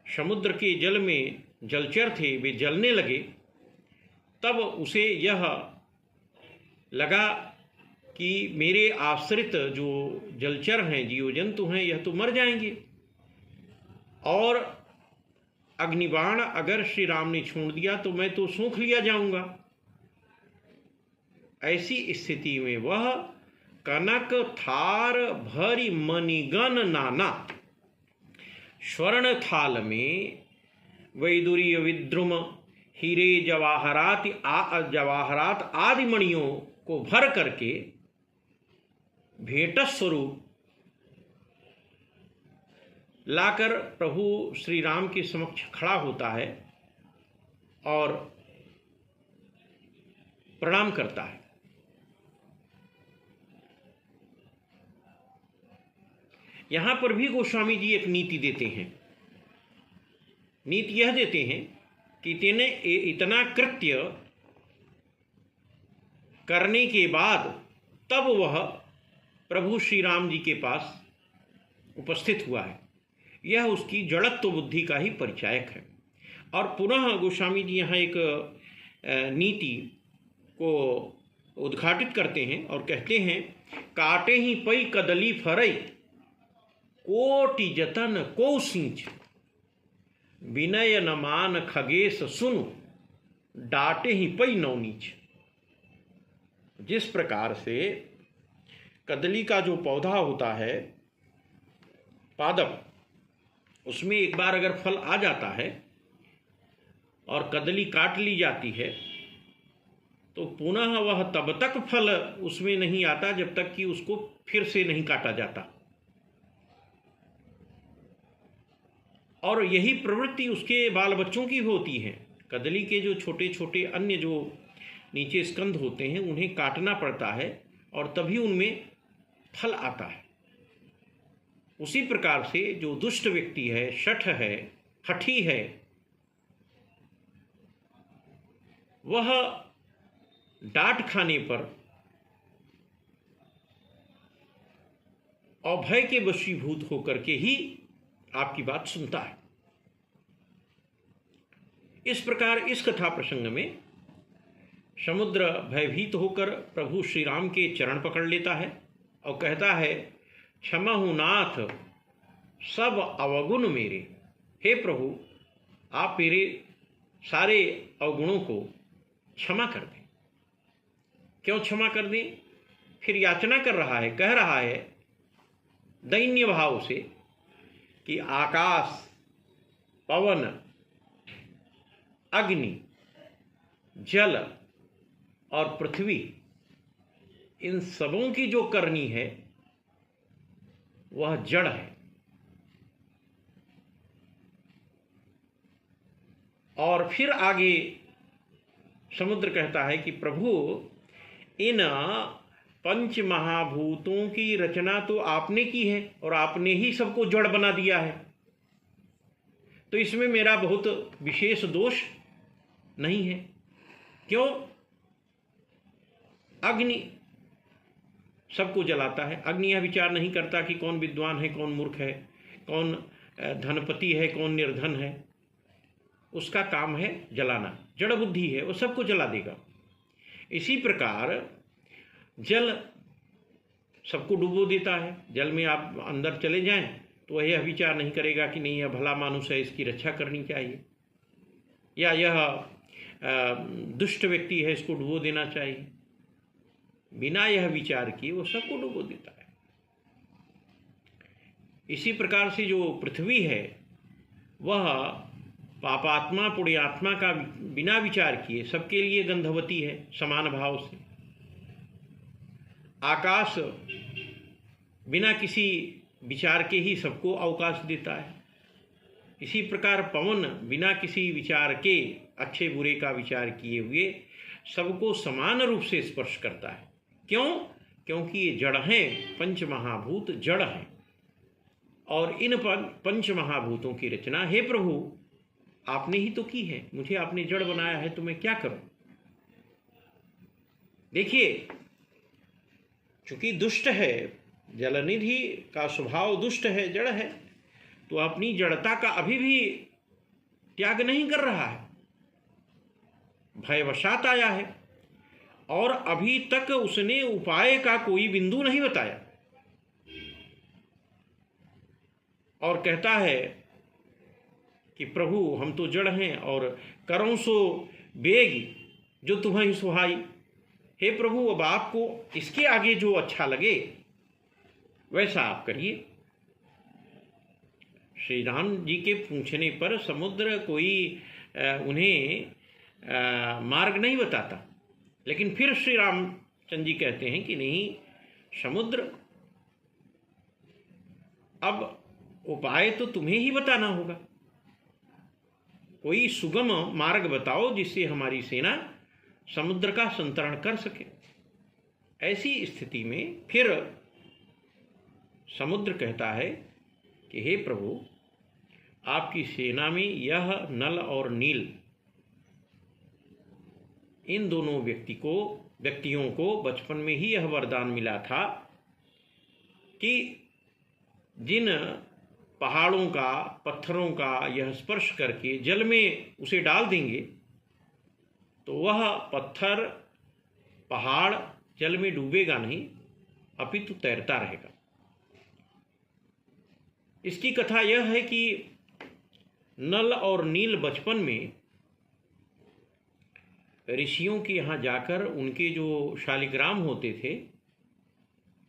S1: समुद्र के जल में जलचर थे वे जलने लगे, तब उसे यह लगा कि मेरे आश्रित जो जलचर हैं, जीव जंतु हैं, यह तो मर जाएंगे और अग्निबाण अगर श्री राम ने छोड़ दिया तो मैं तो सूख लिया जाऊंगा। ऐसी स्थिति में वह कनक थार भरी मणिगण नाना, स्वर्ण थाल में वैदुर्य विद्रुम हीरे जवाहरात आदि मणियों को भर करके भेंट स्वरूप लाकर प्रभु श्री राम के समक्ष खड़ा होता है और प्रणाम करता है। यहां पर भी गोस्वामी जी एक नीति देते हैं। नीति यह देते हैं कि तेने इतना कृत्य करने के बाद तब वह प्रभु श्री राम जी के पास उपस्थित हुआ है, यह उसकी जड़त्व बुद्धि का ही परिचायक है। और पुनः गोस्वामी जी यहाँ एक नीति को उद्घाटित करते हैं और कहते हैं, काटे ही पई कदली फरई कोटि जतन को सींच, विनय न मान खगेश सुनु डाटे ही पई नवनीच। जिस प्रकार से कदली का जो पौधा होता है पादप, उसमें एक बार अगर फल आ जाता है और कदली काट ली जाती है तो पुनः वह तब तक फल उसमें नहीं आता जब तक कि उसको फिर से नहीं काटा जाता। और यही प्रवृत्ति उसके बाल बच्चों की होती है। कदली के जो छोटे छोटे अन्य जो नीचे स्कंद होते हैं उन्हें काटना पड़ता है और तभी उनमें फल आता है। उसी प्रकार से जो दुष्ट व्यक्ति है, शठ है, हठी है, वह डांट खाने पर अभय के वशीभूत होकर के ही आपकी बात सुनता है। इस प्रकार इस कथा प्रसंग में समुद्र भयभीत होकर प्रभु श्री राम के चरण पकड़ लेता है और कहता है, क्षमहु नाथ सब अवगुण मेरे। हे प्रभु, आप मेरे सारे अवगुणों को क्षमा कर दें। क्यों क्षमा कर दें? फिर याचना कर रहा है, कह रहा है दैन्य भाव से कि आकाश, पवन, अग्नि, जल और पृथ्वी, इन सबों की जो करनी है वह जड़ है। और फिर आगे समुद्र कहता है कि प्रभु, इन पंच महाभूतों की रचना तो आपने की है और आपने ही सबको जड़ बना दिया है, तो इसमें मेरा बहुत विशेष दोष नहीं है। क्यों? अग्नि सबको जलाता है। अग्नि यह विचार नहीं करता कि कौन विद्वान है, कौन मूर्ख है, कौन धनपति है, कौन निर्धन है। उसका काम है जलाना, जड़ बुद्धि है, वो सबको जला देगा। इसी प्रकार जल सबको डुबो देता है। जल में आप अंदर चले जाएं तो वह यह विचार नहीं करेगा कि नहीं, यह भला मानुष है, इसकी रक्षा करनी चाहिए, या यह दुष्ट व्यक्ति है, इसको डुबो देना चाहिए। बिना यह विचार किए वो सबको डुबो देता है। इसी प्रकार से जो पृथ्वी है वह पापात्मा पुण्यात्मा का बिना विचार किए सबके लिए गंधवती है, समान भाव से। आकाश बिना किसी विचार के ही सबको अवकाश देता है। इसी प्रकार पवन बिना किसी विचार के, अच्छे बुरे का विचार किए हुए, सबको समान रूप से स्पर्श करता है। क्यों? क्योंकि ये जड़ हैं, पंच महाभूत जड़ हैं, और इन पंच महाभूतों की रचना हे प्रभु आपने ही तो की है। मुझे आपने जड़ बनाया है तो मैं क्या करूं? देखिए, चूंकि दुष्ट है, जलनिधि का स्वभाव दुष्ट है, जड़ है, तो अपनी जड़ता का अभी भी त्याग नहीं कर रहा है, भयवशात आया है, और अभी तक उसने उपाय का कोई बिंदु नहीं बताया, और कहता है कि प्रभु हम तो जड़ हैं और करो सो बेग जो तुम्हें सुहाई। हे प्रभु, अब आपको इसके आगे जो अच्छा लगे वैसा आप करिए। श्री राम जी के पूछने पर समुद्र कोई उन्हें मार्ग नहीं बताता, लेकिन फिर श्री रामचंद्र जी कहते हैं कि नहीं, समुद्र अब उपाय तो तुम्हें ही बताना होगा, कोई सुगम मार्ग बताओ जिससे हमारी सेना समुद्र का संतरण कर सके। ऐसी स्थिति में फिर समुद्र कहता है कि हे प्रभु, आपकी सेना में यह नल और नील, इन दोनों व्यक्तियों को बचपन में ही यह वरदान मिला था कि जिन पहाड़ों का, पत्थरों का यह स्पर्श करके जल में उसे डाल देंगे तो वह पत्थर, पहाड़ जल में डूबेगा नहीं, अपितु तैरता रहेगा। इसकी कथा यह है कि नल और नील बचपन में ऋषियों के यहाँ जाकर उनके जो शालिग्राम होते थे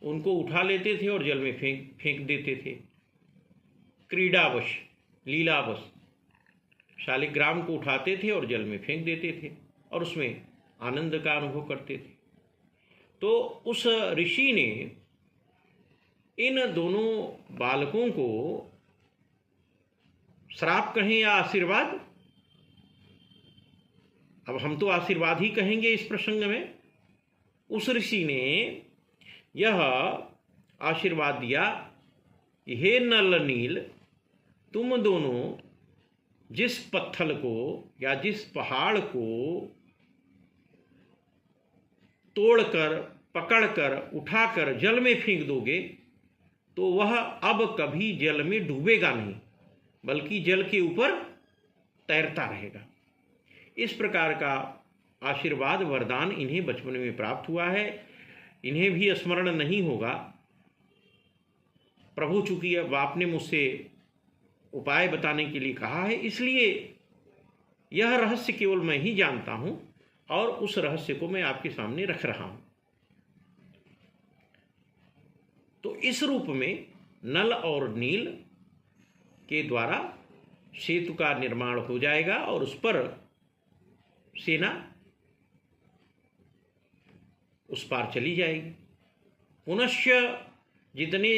S1: उनको उठा लेते थे और जल में फेंक देते थे। क्रीडावश, लीलावश शालिग्राम को उठाते थे और जल में फेंक देते थे और उसमें आनंद का अनुभव करते थे। तो उस ऋषि ने इन दोनों बालकों को श्राप कहें या आशीर्वाद, अब हम तो आशीर्वाद ही कहेंगे इस प्रसंग में, उस ऋषि ने यह आशीर्वाद दिया कि हे नल नील, तुम दोनों जिस पत्थर को या जिस पहाड़ को तोड़कर, पकड़कर, उठाकर जल में फेंक दोगे तो वह अब कभी जल में डूबेगा नहीं, बल्कि जल के ऊपर तैरता रहेगा। इस प्रकार का आशीर्वाद, वरदान इन्हें बचपन में प्राप्त हुआ है। इन्हें भी स्मरण नहीं होगा। प्रभु चूंकि अब आपने मुझसे उपाय बताने के लिए कहा है, इसलिए यह रहस्य केवल मैं ही जानता हूं और उस रहस्य को मैं आपके सामने रख रहा हूं। तो इस रूप में नल और नील के द्वारा सेतु का निर्माण हो जाएगा और उस पर सेना उस पार चली जाएगी। पुनश्च जितने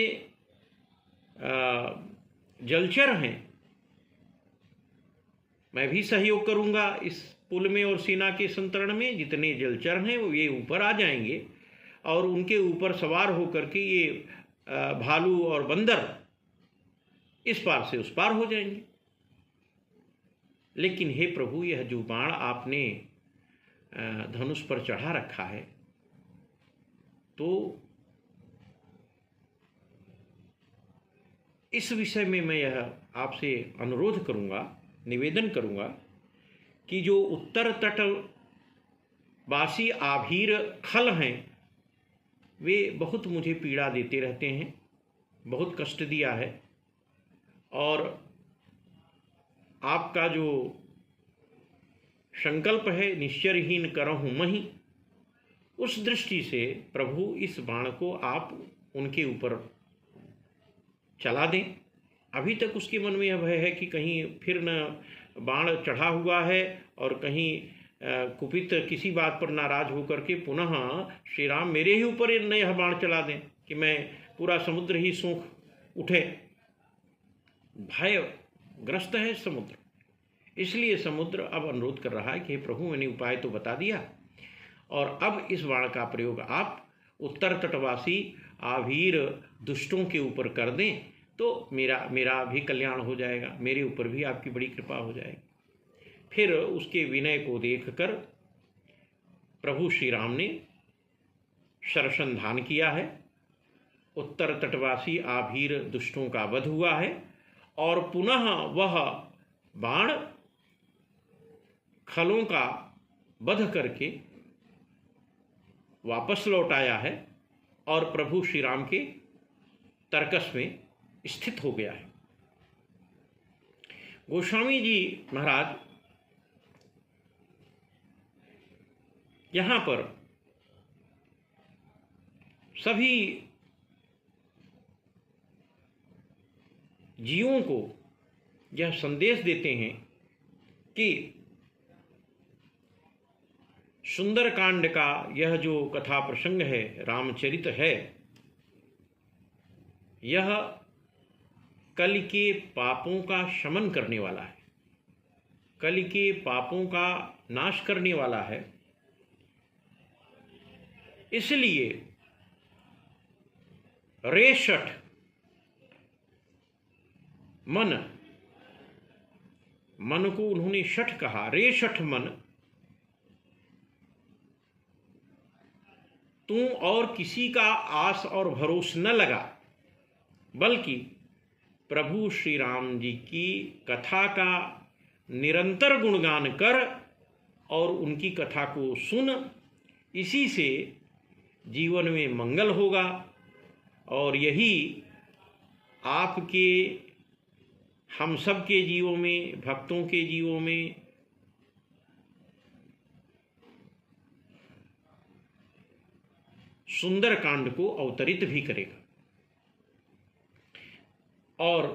S1: जलचर हैं, मैं भी सहयोग करूंगा इस पुल में और सेना के संतरण में। जितने जलचर हैं वो ये ऊपर आ जाएंगे और उनके ऊपर सवार होकर के ये भालू और बंदर इस पार से उस पार हो जाएंगे। लेकिन हे प्रभु, यह जो बाण आपने धनुष पर चढ़ा रखा है। तो इस विषय में मैं यह आपसे अनुरोध करूंगा, निवेदन करूंगा कि जो उत्तर तटवासी आभीर खल हैं वे बहुत मुझे पीड़ा देते रहते हैं, बहुत कष्ट दिया है। और आपका जो संकल्प है निश्चरहीन करहूँ मही, उस दृष्टि से प्रभु इस बाण को आप उनके ऊपर चला दें। अभी तक उसके मन में यह भय है कि कहीं फिर न बाण चढ़ा हुआ है और कहीं कुपित किसी बात पर नाराज होकर के पुनः श्री राम मेरे ही ऊपर न यह बाण चला दें कि मैं पूरा समुद्र ही सूख उठे। भयग्रस्त है समुद्र। इसलिए समुद्र अब अनुरोध कर रहा है कि प्रभु मैंने उपाय तो बता दिया और अब इस बाण का प्रयोग आप उत्तर तटवासी आभीर दुष्टों के ऊपर कर दें तो मेरा भी कल्याण हो जाएगा, मेरे ऊपर भी आपकी बड़ी कृपा हो जाएगी। फिर उसके विनय को देखकर प्रभु श्री राम ने शरसंधान किया है, उत्तर तटवासी आभीर दुष्टों का वध हुआ है और पुनः वह बाण खलों का वध करके वापस लौट आया है और प्रभु श्री राम के तरकस में स्थित हो गया है। गोस्वामी जी महाराज यहाँ पर सभी जीवों को यह संदेश देते हैं कि सुंदरकांड का यह जो कथा प्रसंग है, रामचरित है, यह कल के पापों का शमन करने वाला है, कल के पापों का नाश करने वाला है। इसलिए रेशठ मन को उन्होंने शठ कहा, रेशठ मन तू और किसी का आस और भरोस न लगा, बल्कि प्रभु श्री राम जी की कथा का निरंतर गुणगान कर और उनकी कथा को सुन। इसी से जीवन में मंगल होगा और यही आपके हम सब के जीवों में, भक्तों के जीवों में सुंदरकांड को अवतरित भी करेगा। और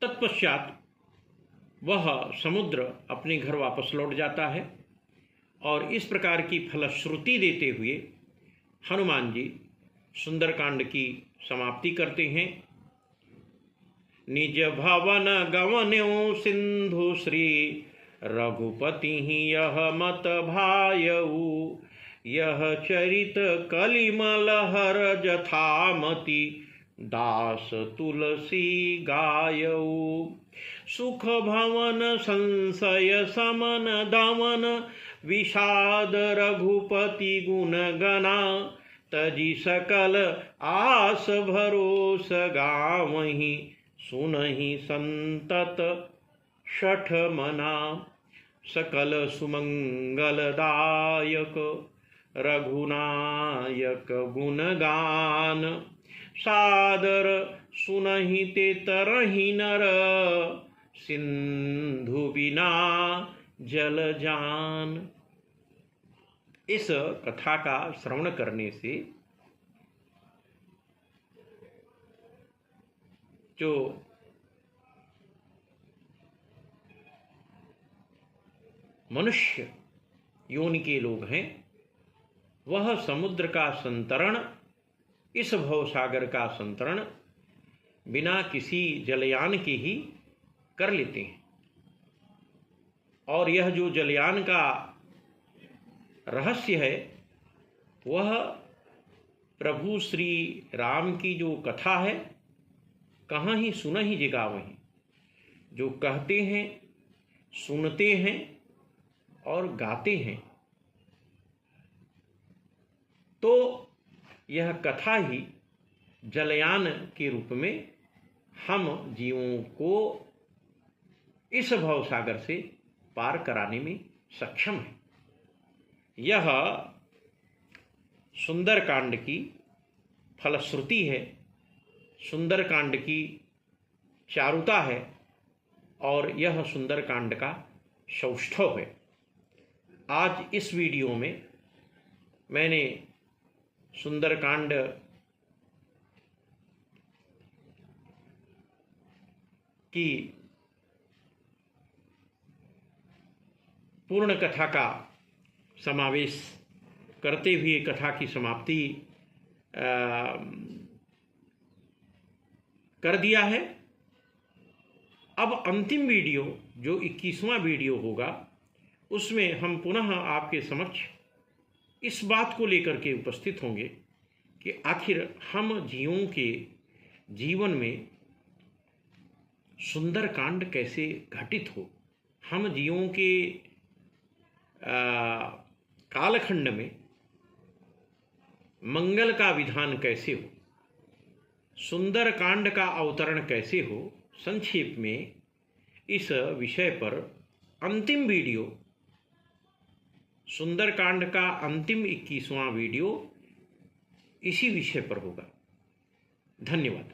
S1: तत्पश्चात वह समुद्र अपने घर वापस लौट जाता है और इस प्रकार की फलश्रुति देते हुए हनुमान जी सुंदरकांड की समाप्ति करते हैं। निज भवन गवन्यो सिंधु श्री रघुपति यह मत भायऊ, यह चरित कलिमल हर जथामति दास तुलसी गायऊ। सुख भवन संशय समन दमन विषाद रघुपति गुण गना, तजी सकल आस भरोस गावहीं सुनहि संतत शठ मना। सकल सुमंगलदायक रघुनायक गुणगान, सादर सुनहि ते तरहि नर सिंधु बिना जल जान। इस कथा का श्रवण करने से जो मनुष्य योनि के लोग हैं वह समुद्र का संतरण, इस भवसागर का संतरण बिना किसी जलयान के ही कर लेते हैं। और यह जो जलयान का रहस्य है वह प्रभु श्री राम की जो कथा है, कहाँ ही सुना ही जिगावहीं, जो कहते हैं सुनते हैं और गाते हैं। तो यह कथा ही जलयान के रूप में हम जीवों को इस भवसागर से पार कराने में सक्षम है। यह सुंदरकांड की फलश्रुति है, सुंदरकांड की चारुता है और यह सुंदरकांड का सौष्ठव है। आज इस वीडियो में मैंने सुंदरकांड की पूर्ण कथा का समावेश करते हुए कथा की समाप्ति कर दिया है। अब अंतिम वीडियो जो 21वां वीडियो होगा उसमें हम पुनः आपके समक्ष इस बात को लेकर के उपस्थित होंगे कि आखिर हम जीवों के जीवन में सुंदरकांड कैसे घटित हो, हम जीवों के कालखंड में मंगल का विधान कैसे हो, सुंदरकांड का अवतरण कैसे हो। संक्षेप में इस विषय पर अंतिम वीडियो, सुंदरकांड का अंतिम 21वां वीडियो इसी विषय पर होगा। धन्यवाद।